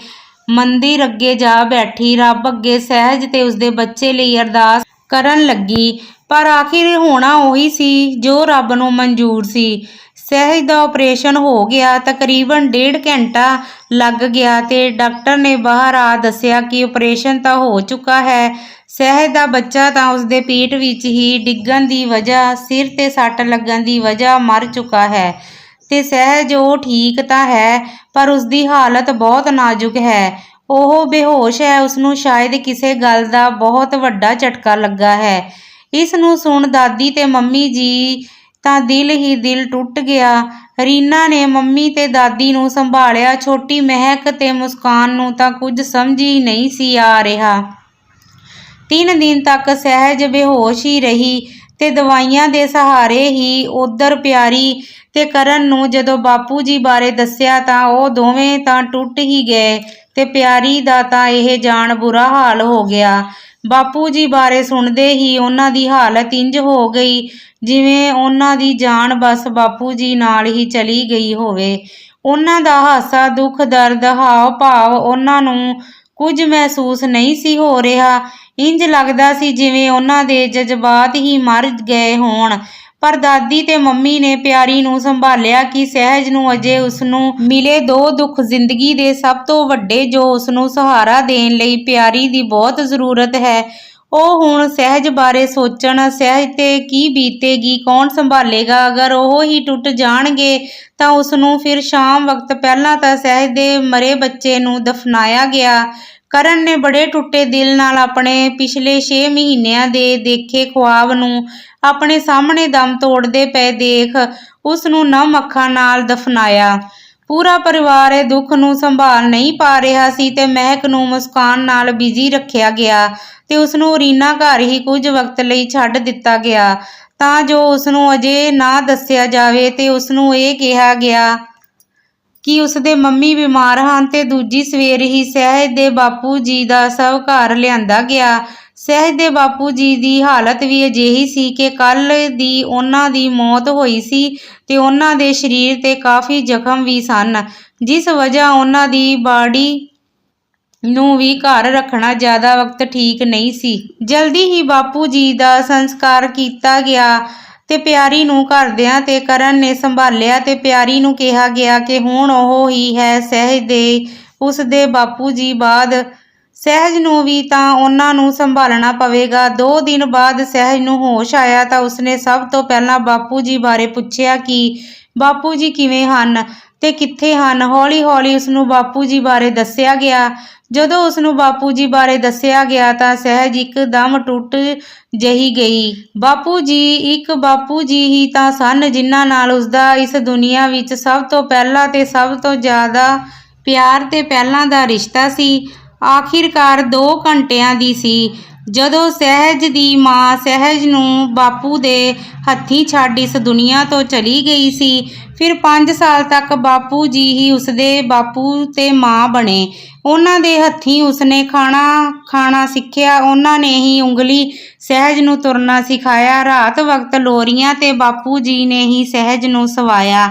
ਮੰਦਿਰ ਅੱਗੇ ਜਾ ਬੈਠੀ ਰੱਬ ਅੱਗੇ ਸਹਿਜ ਤੇ ਉਸਦੇ ਬੱਚੇ ਲਈ ਅਰਦਾਸ ਕਰਨ ਲੱਗੀ। ਪਰ ਆਖਿਰ ਹੋਣਾ ਉਹੀ ਸੀ ਜੋ ਰੱਬ ਨੂੰ ਮਨਜ਼ੂਰ ਸੀ। ਸਹਿਜ ਦਾ ਆਪਰੇਸ਼ਨ ਹੋ ਗਿਆ। ਤਕਰੀਬਨ 1.5 ਘੰਟਾ ਲੱਗ ਗਿਆ ਤੇ ਡਾਕਟਰ ਨੇ ਬਾਹਰ ਆ ਦੱਸਿਆ ਕਿ ਆਪਰੇਸ਼ਨ ਤਾਂ ਹੋ ਚੁੱਕਾ ਹੈ। ਸਹਿਜ ਦਾ ਬੱਚਾ ਤਾਂ ਉਸਦੇ ਪੇਟ ਵਿੱਚ ਹੀ ਡਿੱਗਣ ਦੀ ਵਜ੍ਹਾ, ਸਿਰ ਤੇ ਸੱਟ ਲੱਗਣ ਦੀ ਵਜ੍ਹਾ ਮਰ ਚੁੱਕਾ ਹੈ ਤੇ ਸਹਿਜ ਉਹ ਠੀਕ ਤਾਂ ਹੈ ਪਰ ਉਸਦੀ ਹਾਲਤ ਬਹੁਤ ਨਾਜ਼ੁਕ ਹੈ। ਉਹ ਬੇਹੋਸ਼ ਹੈ। ਉਸਨੂੰ ਸ਼ਾਇਦ ਕਿਸੇ ਗੱਲ ਦਾ ਬਹੁਤ ਵੱਡਾ ਝਟਕਾ ਲੱਗਾ ਹੈ। ਇਸ ਨੂੰ ਸੁਣ ਦਾਦੀ ਤੇ ਮੰਮੀ ਜੀ ਤਾਂ ਦਿਲ ਹੀ ਦਿਲ ਟੁੱਟ ਗਿਆ। ਰੀਨਾ ਨੇ ਮੰਮੀ ਤੇ ਦਾਦੀ ਨੂੰ ਸੰਭਾਲਿਆ। ਛੋਟੀ ਮਹਿਕ ਤੇ ਮੁਸਕਾਨ ਨੂੰ ਤਾਂ ਕੁਝ ਸਮਝ ਹੀ ਨਹੀਂ ਸੀ ਆ ਰਿਹਾ। 3 ਦਿਨ ਤੱਕ ਸਹਿਜ ਬੇਹੋਸ਼ ਹੀ ਰਹੀ ਤੇ ਦਵਾਈਆਂ ਦੇ ਸਹਾਰੇ ਹੀ। ਉੱਧਰ ਪਿਆਰੀ ਤੇ ਕਰਨ ਨੂੰ ਜਦੋਂ ਬਾਪੂ ਜੀ ਬਾਰੇ ਦੱਸਿਆ ਤਾਂ ਉਹ ਦੋਵੇਂ ਤਾਂ ਟੁੱਟ ਹੀ ਗਏ ਤੇ ਪਿਆਰੀ ਦਾ ਤਾਂ ਇਹ ਜਾਣ ਬੁਰਾ ਹਾਲ ਹੋ ਗਿਆ। ਬਾਪੂ ਜੀ ਬਾਰੇ ਸੁਣਦੇ ਹੀ ਉਹਨਾਂ ਦੀ ਹਾਲਤ ਇੰਜ ਹੋ ਗਈ ਜਿਵੇਂ ਉਹਨਾਂ ਦੀ ਜਾਨ ਬਸ ਬਾਪੂ ਜੀ ਨਾਲ ਹੀ ਚਲੀ ਗਈ ਹੋਵੇ। ਉਹਨਾਂ ਦਾ ਹਾਸਾ, ਦੁੱਖ, ਦਰਦ, ਹਾਵ ਭਾਵ ਉਹਨਾਂ ਨੂੰ ਕੁਝ ਮਹਿਸੂਸ ਨਹੀਂ ਸੀ ਹੋ ਰਿਹਾ। ਇੰਜ ਲੱਗਦਾ ਸੀ ਜਿਵੇਂ ਉਹਨਾਂ ਦੇ ਜਜ਼ਬਾਤ ਹੀ ਮਰ ਗਏ ਹੋਣ। ਪਰ ਦਾਦੀ ਤੇ ਮੰਮੀ ਨੇ ਪਿਆਰੀ ਨੂੰ ਸੰਭਾਲਿਆ ਕਿ ਸਹਿਜ ਨੂੰ ਅਜੇ ਉਸਨੂੰ ਮਿਲੇ 2 ਦੁੱਖ ਜ਼ਿੰਦਗੀ ਦੇ ਸਭ ਤੋਂ ਵੱਡੇ ਜੋ ਉਸਨੂੰ ਸਹਾਰਾ ਦੇਣ ਲਈ ਪਿਆਰੀ ਦੀ ਬਹੁਤ ਜ਼ਰੂਰਤ ਹੈ। ਉਹ ਹੁਣ ਸਹਿਜ ਬਾਰੇ ਸੋਚਣ। ਸਹਿਜ ਤੇ ਕੀ ਬੀਤੇਗੀ, ਕੌਣ ਸੰਭਾਲੇਗਾ? ਅਗਰ ਉਹ ਹੀ ਟੁੱਟ ਜਾਣਗੇ ਤਾਂ ਉਸਨੂੰ ਫਿਰ ਸ਼ਾਮ ਵਕਤ ਪਹਿਲਾਂ ਤਾਂ ਸਹਿਜ ਦੇ ਮਰੇ ਬੱਚੇ ਨੂੰ ਦਫਨਾਇਆ ਗਿਆ। ਕਰਨ ਨੇ ਬੜੇ ਟੁੱਟੇ ਦਿਲ ਨਾਲ ਆਪਣੇ ਪਿਛਲੇ 6 ਮਹੀਨਿਆਂ ਦੇ ਦੇਖੇ ਖ਼ੁਆਬ ਨੂੰ ਆਪਣੇ ਸਾਹਮਣੇ ਦਮ ਤੋੜਦੇ ਪਏ ਦੇਖ ਉਸ ਨੂੰ ਨਮ ਅੱਖਾਂ ਨਾਲ ਦਫਨਾਇਆ। ਪੂਰਾ ਪਰਿਵਾਰ ਇਹ ਦੁੱਖ ਨੂੰ ਸੰਭਾਲ ਨਹੀਂ ਪਾ ਰਿਹਾ ਸੀ ਤੇ ਮਹਿਕ ਨੂੰ ਮੁਸਕਾਨ ਨਾਲ ਬਿਜ਼ੀ ਰੱਖਿਆ ਗਿਆ ਤੇ ਉਸਨੂੰ ਰੀਨਾ ਘਰ ਹੀ ਕੁਝ ਵਕਤ ਲਈ ਛੱਡ ਦਿੱਤਾ ਗਿਆ ਤਾਂ ਜੋ ਉਸਨੂੰ ਅਜੇ ਨਾ ਦੱਸਿਆ ਜਾਵੇ ਤੇ ਉਸਨੂੰ ਇਹ ਕਿਹਾ ਗਿਆ ਕਿ ਉਸਦੇ ਮੰਮੀ ਬਿਮਾਰ ਹਨ ਤੇ ਦੂਜੀ ਸਵੇਰ ਹੀ ਸਹਿਜ ਦੇ ਬਾਪੂ ਜੀ ਦਾ ਸ਼ਵ ਘਰ ਲਿਆਂਦਾ ਗਿਆ। ਸਹਿਜ ਦੇ ਬਾਪੂ ਜੀ ਦੀ ਹਾਲਤ ਵੀ ਅਜਿਹੀ ਸੀ ਕਿ ਕੱਲ੍ਹ ਦੀ ਉਹਨਾਂ ਦੀ ਮੌਤ ਹੋਈ ਸੀ ਤੇ ਉਹਨਾਂ ਦੇ ਸਰੀਰ ਤੇ ਕਾਫੀ ਜ਼ਖਮ ਵੀ ਸਨ, ਜਿਸ ਵਜ੍ਹਾ ਉਹਨਾਂ ਦੀ ਬਾਡੀ ਨੂੰ ਵੀ ਘਰ ਰੱਖਣਾ ਜ਼ਿਆਦਾ ਵਕਤ ਠੀਕ ਨਹੀਂ ਸੀ। ਜਲਦੀ ਹੀ ਬਾਪੂ ਜੀ ਦਾ ਸੰਸਕਾਰ ਕੀਤਾ ਗਿਆ ਤੇ ਪਿਆਰੀ ਨੂੰ ਘਰਦਿਆਂ ਤੇ ਕਰਨ ਨੇ ਸੰਭਾਲਿਆ ਤੇ ਪਿਆਰੀ ਨੂੰ ਕਿਹਾ ਗਿਆ ਕਿ ਹੁਣ ਉਹ ਹੀ ਹੈ ਸਹਿਜ ਦੇ ਉਸ ਦੇ ਬਾਪੂ ਜੀ ਬਾਅਦ ਸਹਿਜ ਨੂੰ ਵੀ ਤਾਂ ਉਹਨਾਂ ਨੂੰ ਸੰਭਾਲਣਾ ਪਵੇਗਾ। 2 ਦਿਨ ਬਾਅਦ ਸਹਿਜ ਨੂੰ ਹੋਸ਼ ਆਇਆ ਤਾਂ ਉਸਨੇ ਸਭ ਤੋਂ ਪਹਿਲਾਂ ਬਾਪੂ ਜੀ ਬਾਰੇ ਪੁੱਛਿਆ ਕਿ ਬਾਪੂ ਜੀ ਕਿਵੇਂ ਹਨ ਤੇ ਕਿੱਥੇ ਹਨ। ਹੌਲੀ-ਹੌਲੀ ਉਸਨੂੰ ਬਾਪੂ ਜੀ ਬਾਰੇ ਦੱਸਿਆ ਗਿਆ। ਜਦੋਂ ਉਸਨੂੰ ਬਾਪੂ ਜੀ ਬਾਰੇ ਦੱਸਿਆ ਗਿਆ ਤਾਂ ਸਹਿਜ ਇੱਕਦਮ ਟੁੱਟ ਜਿਹੀ ਗਈ। ਬਾਪੂ ਜੀ ਹੀ ਤਾਂ ਸਨ ਜਿਨ੍ਹਾਂ ਨਾਲ ਉਸਦਾ ਇਸ ਦੁਨੀਆ ਵਿੱਚ ਸਭ ਤੋਂ ਪਹਿਲਾ ਤੇ ਸਭ ਤੋਂ ਜ਼ਿਆਦਾ ਪਿਆਰ ਤੇ ਪਹਿਲਾਂ ਦਾ ਰਿਸ਼ਤਾ ਸੀ। ਆਖਿਰਕਾਰ 2 ਘੰਟਿਆਂ ਦੀ ਸੀ ਜਦੋਂ ਸਹਿਜ ਦੀ ਮਾਂ ਸਹਿਜ ਨੂੰ ਬਾਪੂ ਦੇ ਹੱਥੀਂ ਛੱਡ ਇਸ ਦੁਨੀਆ ਤੋਂ ਚਲੀ ਗਈ ਸੀ। ਫਿਰ 5 ਸਾਲ ਤੱਕ ਬਾਪੂ ਜੀ ਹੀ ਉਸਦੇ ਬਾਪੂ ਤੇ ਮਾਂ ਬਣੇ। ਉਹਨਾਂ ਦੇ ਹੱਥੀਂ ਉਸਨੇ ਖਾਣਾ ਸਿੱਖਿਆ। ਉਹਨਾਂ ਨੇ ਹੀ ਉਂਗਲੀ ਸਹਿਜ ਨੂੰ ਤੁਰਨਾ ਸਿਖਾਇਆ। ਰਾਤ ਵਕਤ ਲੋਰੀਆਂ ਤੇ ਬਾਪੂ ਜੀ ਨੇ ਹੀ ਸਹਿਜ ਨੂੰ ਸਵਾਇਆ।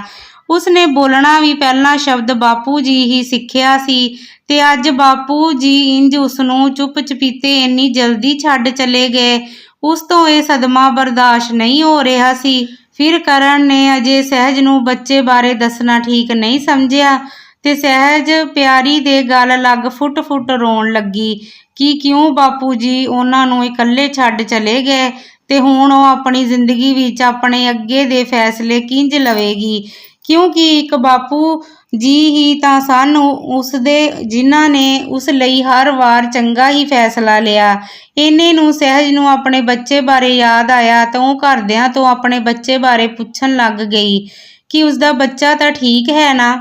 ਉਸਨੇ ਬੋਲਣਾ ਵੀ ਪਹਿਲਾ ਸ਼ਬਦ ਬਾਪੂ ਜੀ ਹੀ ਸਿੱਖਿਆ ਸੀ ਤੇ ਅੱਜ ਬਾਪੂ ਜੀ ਇੰਜ ਉਸਨੂੰ ਚੁੱਪ-ਚਪੀਤੇ ਇੰਨੀ ਜਲਦੀ ਛੱਡ ਚਲੇ ਗਏ। ਉਸ ਤੋਂ ਇਹ ਸਦਮਾ ਬਰਦਾਸ਼ਤ ਨਹੀਂ ਹੋ ਰਿਹਾ ਸੀ। ਫਿਰ ਕਰਨ ਨੇ ਅਜੇ ਸਹਿਜ ਨੂੰ ਬੱਚੇ ਬਾਰੇ ਦੱਸਣਾ ਠੀਕ ਨਹੀਂ ਸਮਝਿਆ ਤੇ ਸਹਿਜ ਪਿਆਰੀ ਦੇ ਗਲ ਲੱਗ ਫੁੱਟ-ਫੁੱਟ ਰੋਣ ਲੱਗੀ ਕਿ ਕਿਉਂ ਬਾਪੂ ਜੀ ਉਹਨਾਂ ਨੂੰ ਇਕੱਲੇ ਛੱਡ ਚਲੇ ਗਏ ਤੇ ਹੁਣ ਉਹ ਆਪਣੀ ਜ਼ਿੰਦਗੀ ਵਿੱਚ ਆਪਣੇ ਅੱਗੇ ਦੇ ਫੈਸਲੇ ਕਿੰਜ ਲਵੇਗੀ, ਕਿਉਂਕਿ ਇੱਕ ਬਾਪੂ ਜੀ ਹੀ ਤਾਂ ਸਨ ਉਸਦੇ ਜਿਨ੍ਹਾਂ ਨੇ ਉਸ ਲਈ ਹਰ ਵਾਰ ਚੰਗਾ ਹੀ ਫੈਸਲਾ ਲਿਆ। ਇੰਨੇ ਨੂੰ ਸਹਿਜ ਨੂੰ ਆਪਣੇ ਬੱਚੇ ਬਾਰੇ ਯਾਦ ਆਇਆ ਤਾਂ ਉਹ ਘਰਦਿਆਂ ਤੋਂ ਆਪਣੇ ਬੱਚੇ ਬਾਰੇ ਪੁੱਛਣ ਲੱਗ ਗਈ ਕਿ ਉਸਦਾ ਬੱਚਾ ਤਾਂ ਠੀਕ ਹੈ ਨਾ।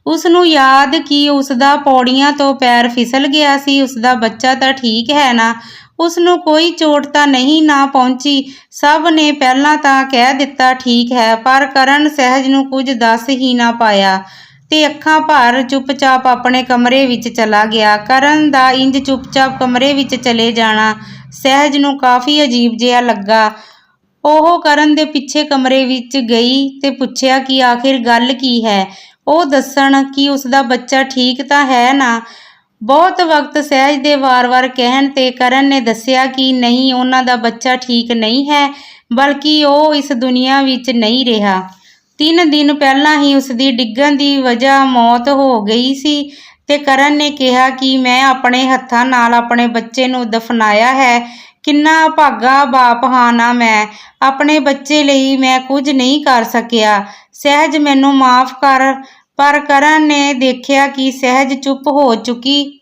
ਉਸਨੂੰ ਯਾਦ ਕਿ ਉਸਦਾ ਪੌੜੀਆਂ ਤੋਂ ਪੈਰ ਫਿਸਲ ਗਿਆ ਸੀ। ਉਸਦਾ ਬੱਚਾ ਤਾਂ ਠੀਕ ਹੈ ਨਾ, ਉਸਨੂੰ ਕੋਈ ਚੋਟ ਤਾਂ ਨਹੀਂ ਨਾ ਪਹੁੰਚੀ। ਸਭ ਨੇ ਪਹਿਲਾਂ ਤਾਂ ਕਹਿ ਦਿੱਤਾ ਠੀਕ ਹੈ, ਪਰ ਕਰਨ ਸਹਿਜ ਨੂੰ ਕੁਝ ਦੱਸ ਹੀ ਨਾ ਪਾਇਆ ਤੇ ਅੱਖਾਂ ਭਰ ਚੁੱਪਚਾਪ ਆਪਣੇ ਕਮਰੇ ਵਿੱਚ ਚਲਾ ਗਿਆ। ਕਰਨ ਦਾ ਇੰਜ ਚੁੱਪਚਾਪ ਕਮਰੇ ਵਿੱਚ ਚਲੇ ਜਾਣਾ ਸਹਿਜ ਨੂੰ ਕਾਫੀ ਅਜੀਬ ਜਿਹਾ ਲੱਗਾ। ਉਹ ਕਰਨ ਦੇ ਪਿੱਛੇ ਕਮਰੇ ਵਿੱਚ ਗਈ ਤੇ ਪੁੱਛਿਆ ਕਿ ਆਖਿਰ ਗੱਲ ਕੀ ਹੈ। ਉਹ ਦੱਸਣ ਕਿ ਉਸਦਾ ਬੱਚਾ ਠੀਕ ਤਾਂ ਹੈ ਨਾ। ਬਹੁਤ ਵਕਤ ਸਹਿਜ ਦੇ ਵਾਰ-ਵਾਰ ਕਹਿਣ ਤੇ ਕਰਨ ਨੇ ਦੱਸਿਆ ਕਿ ਨਹੀਂ, ਉਹਨਾਂ ਦਾ ਬੱਚਾ ਠੀਕ ਨਹੀਂ ਹੈ, ਬਲਕਿ ਉਹ ਇਸ ਦੁਨੀਆ ਵਿੱਚ ਨਹੀਂ ਰਿਹਾ। 3 ਦਿਨ ਪਹਿਲਾਂ ਹੀ ਉਸਦੀ ਡਿੱਗਣ ਦੀ ਵਜ੍ਹਾ ਮੌਤ ਹੋ ਗਈ ਸੀ ਤੇ ਕਰਨ ਨੇ ਕਿਹਾ ਕਿ ਮੈਂ ਆਪਣੇ ਹੱਥਾਂ ਨਾਲ ਆਪਣੇ ਬੱਚੇ ਨੂੰ ਦਫਨਾਇਆ ਹੈ। ਕਿੰਨਾ ਅਭਾਗਾ ਬਾਪ ਹਾਂ ਨਾ ਮੈਂ, ਆਪਣੇ ਬੱਚੇ ਲਈ ਮੈਂ ਕੁਝ ਨਹੀਂ ਕਰ ਸਕਿਆ। ਸਹਿਜ ਮੈਨੂੰ ਮਾਫ਼ ਕਰ। ਪਰ ਕਰਨ ਨੇ ਦੇਖਿਆ ਕਿ ਸਹਿਜ ਚੁੱਪ ਹੋ ਚੁੱਕੀ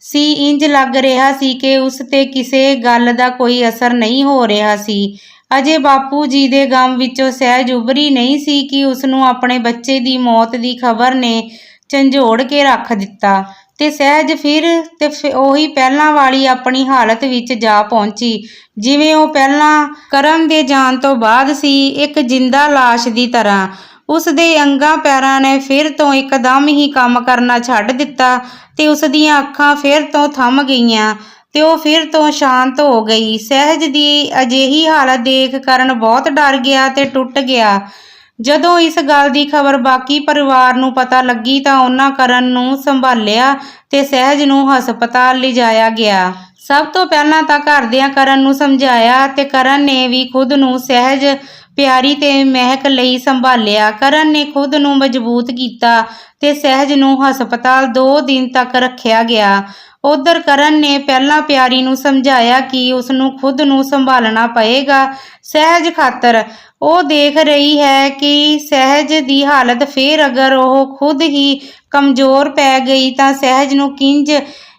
ਸੀ। ਇੰਜ ਲੱਗ ਰਿਹਾ ਸੀ ਕਿ ਉਸ ਤੇ ਕਿਸੇ ਗੱਲ ਦਾ ਕੋਈ ਅਸਰ ਨਹੀਂ ਹੋ ਰਿਹਾ ਸੀ। ਅਜੇ ਬਾਪੂ ਜੀ ਦੇ ਗਮ ਵਿੱਚੋਂ ਸਹਿਜ ਉਭਰੀ ਨਹੀਂ ਸੀ ਕਿ ਉਸਨੂੰ ਆਪਣੇ ਬੱਚੇ ਦੀ ਮੌਤ ਦੀ ਖਬਰ ਨੇ ਝੰਜੋੜ ਕੇ ਰੱਖ ਦਿੱਤਾ ਤੇ ਸਹਿਜ ਫਿਰ ਉਹੀ ਪਹਿਲਾਂ ਵਾਲੀ ਆਪਣੀ ਹਾਲਤ ਵਿੱਚ ਜਾ ਪਹੁੰਚੀ ਜਿਵੇਂ ਉਹ ਪਹਿਲਾਂ ਕਰਨ ਦੇ ਜਾਣ ਤੋਂ ਬਾਅਦ ਸੀ, ਇੱਕ ਜਿੰਦਾ ਲਾਸ਼ ਦੀ ਤਰ੍ਹਾਂ। ਉਸ ਦੇ ਅੰਗਾਂ ਪੈਰਾਂ ਨੇ ਫਿਰ ਤੋਂ ਇੱਕਦਮ ਹੀ ਕੰਮ ਕਰਨਾ ਛੱਡ ਦਿੱਤਾ ਤੇ ਉਸ ਦੀਆਂ ਅੱਖਾਂ ਫਿਰ ਤੋਂ ਥੰਮ ਗਈਆਂ ਤੇ ਉਹ ਫਿਰ ਤੋਂ ਸ਼ਾਂਤ ਹੋ ਗਈ। ਸਹਿਜ ਦੀ ਅਜਿਹੀ ਹਾਲਤ ਦੇਖ ਕਰਨ ਬਹੁਤ ਡਰ ਗਿਆ ਤੇ ਟੁੱਟ ਗਿਆ। ਜਦੋਂ ਇਸ ਗੱਲ ਦੀ ਖਬਰ ਬਾਕੀ ਪਰਿਵਾਰ ਨੂੰ ਪਤਾ ਲੱਗੀ ਤਾਂ ਉਹਨਾਂ ਕਰਨ ਨੂੰ ਸੰਭਾਲਿਆ ਤੇ ਸਹਿਜ ਨੂੰ ਹਸਪਤਾਲ ਲਿਜਾਇਆ ਗਿਆ। ਸਭ ਤੋਂ ਪਹਿਲਾਂ ਤਾਂ ਘਰਦਿਆਂ ਕਰਨ ਨੂੰ ਸਮਝਾਇਆ ਤੇ ਕਰਨ ਨੇ ਵੀ ਖੁਦ ਨੂੰ ਸਹਿਜ ਪਿਆਰੀ ਤੇ ਮਹਿਕ ਲਈ ਸੰਭਾਲਿਆ। ਕਰਨ ਨੇ ਖੁਦ ਨੂੰ ਮਜ਼ਬੂਤ ਕੀਤਾ ਤੇ ਸਹਿਜ ਨੂੰ ਹਸਪਤਾਲ 2 ਦਿਨ ਤੱਕ ਰੱਖਿਆ ਗਿਆ। ਉਧਰ ਕਰਨ ਨੇ ਪਹਿਲਾਂ ਪਿਆਰੀ ਨੂੰ ਸਮਝਾਇਆ ਕਿ ਉਸਨੂੰ ਖੁਦ ਨੂੰ ਸੰਭਾਲਣਾ ਪਏਗਾ ਸਹਿਜ ਖਾਤਰ। ਉਹ ਦੇਖ ਰਹੀ ਹੈ ਕਿ ਸਹਿਜ ਦੀ ਹਾਲਤ ਫਿਰ ਅਗਰ ਉਹ ਖੁਦ ਹੀ ਕਮਜ਼ੋਰ ਪੈ ਗਈ ਤਾਂ ਸਹਿਜ ਨੂੰ ਕਿੰਜ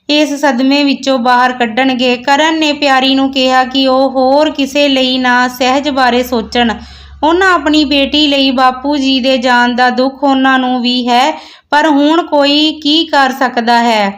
ਇਸ ਸਦਮੇ ਵਿੱਚੋਂ ਬਾਹਰ ਕੱਢਣਗੇ। ਕਰਨ ਨੇ ਪਿਆਰੀ ਨੂੰ ਕਿਹਾ ਕਿ ਉਹ ਹੋਰ ਕਿਸੇ ਲਈ ਨਾ ਸਹਿਜ ਬਾਰੇ ਸੋਚਣ। ਉਹਨਾਂ ਆਪਣੀ ਬੇਟੀ ਲਈ ਬਾਪੂ ਜੀ ਦੇ ਜਾਣ ਦਾ ਦੁੱਖ ਉਹਨਾਂ ਨੂੰ ਵੀ ਹੈ, ਪਰ ਹੁਣ ਕੋਈ ਕੀ ਕਰ ਸਕਦਾ ਹੈ।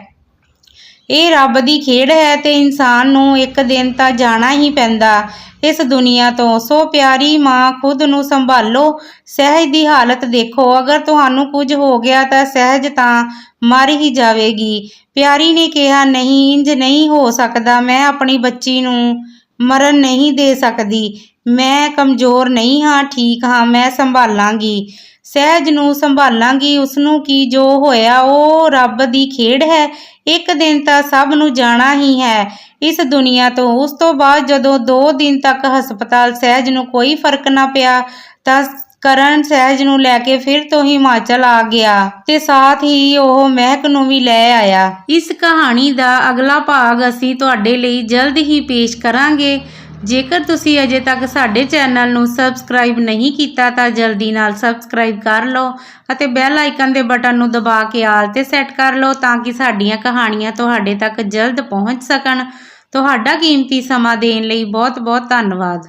ਇਹ ਰੱਬ ਦੀ ਖੇਡ ਹੈ ਤੇ ਇਨਸਾਨ ਨੂੰ ਇੱਕ ਦਿਨ ਤਾਂ ਜਾਣਾ ਹੀ ਪੈਂਦਾ ਇਸ ਦੁਨੀਆ ਤੋਂ। ਸੋ ਪਿਆਰੀ ਮਾਂ, ਖੁਦ ਨੂੰ ਸੰਭਾਲੋ। ਸਹਿਜ ਦੀ ਹਾਲਤ ਦੇਖੋ, ਅਗਰ ਤੁਹਾਨੂੰ ਕੁਝ ਹੋ ਗਿਆ ਤਾਂ ਸਹਿਜ ਤਾਂ ਮਰ ਹੀ ਜਾਵੇਗੀ। ਪਿਆਰੀ ਨੇ ਕਿਹਾ, ਨਹੀਂ, ਇੰਜ ਨਹੀਂ ਹੋ ਸਕਦਾ। ਮੈਂ ਆਪਣੀ ਬੱਚੀ ਨੂੰ ਮਰਨ ਨਹੀਂ ਦੇ ਸਕਦੀ। ਮੈਂ ਕਮਜ਼ੋਰ ਨਹੀਂ ਹਾਂ, ਠੀਕ ਹਾਂ, ਮੈਂ ਸੰਭਾਲਾਂਗੀ ਸਹਿਜ ਨੂੰ, ਸੰਭਾਲਾਂਗੀ ਉਸਨੂੰ। ਕੀ ਜੋ ਹੋਇਆ ਉਹ ਰੱਬ ਦੀ ਖੇਡ ਹੈ। ਇੱਕ ਦਿਨ ਤਾਂ ਸਭ ਨੂੰ ਜਾਣਾ ਹੀ ਹੈ ਇਸ ਦੁਨੀਆ ਤੋਂ। ਉਸ ਤੋਂ ਬਾਅਦ ਜਦੋਂ 2 ਦਿਨ ਤੱਕ ਹਸਪਤਾਲ ਸਹਿਜ ਨੂੰ ਕੋਈ ਫਰਕ ਨਾ ਪਿਆ ਤਾਂ ਕਰਨ ਸਹਿਜ ਨੂੰ ਲੈ ਕੇ ਫਿਰ ਤੋਂ ਹਿਮਾਚਲ ਆ ਗਿਆ ਤੇ ਸਾਥ ਹੀ ਉਹ ਮਹਿਕ ਨੂੰ ਵੀ ਲੈ ਆਇਆ। ਇਸ ਕਹਾਣੀ ਦਾ ਅਗਲਾ ਭਾਗ ਅਸੀਂ ਤੁਹਾਡੇ ਲਈ ਜਲਦ ਹੀ ਪੇਸ਼ ਕਰਾਂਗੇ। ਜੇਕਰ ਤੁਸੀਂ ਅਜੇ ਤੱਕ ਸਾਡੇ ਚੈਨਲ ਨੂੰ ਸਬਸਕ੍ਰਾਈਬ ਨਹੀਂ ਕੀਤਾ ਤਾਂ ਜਲਦੀ ਨਾਲ ਸਬਸਕ੍ਰਾਈਬ ਕਰ ਲਓ ਅਤੇ ਬੈਲ ਆਈਕਨ ਦੇ ਬਟਨ ਨੂੰ ਦਬਾ ਕੇ ਆਲ ਤੇ ਸੈੱਟ ਕਰ ਲਓ ਤਾਂ ਕਿ ਸਾਡੀਆਂ ਕਹਾਣੀਆਂ ਤੁਹਾਡੇ ਤੱਕ ਜਲਦ ਪਹੁੰਚ ਸਕਣ। ਤੁਹਾਡਾ ਕੀਮਤੀ ਸਮਾਂ ਦੇਣ ਲਈ ਬਹੁਤ ਬਹੁਤ ਧੰਨਵਾਦ।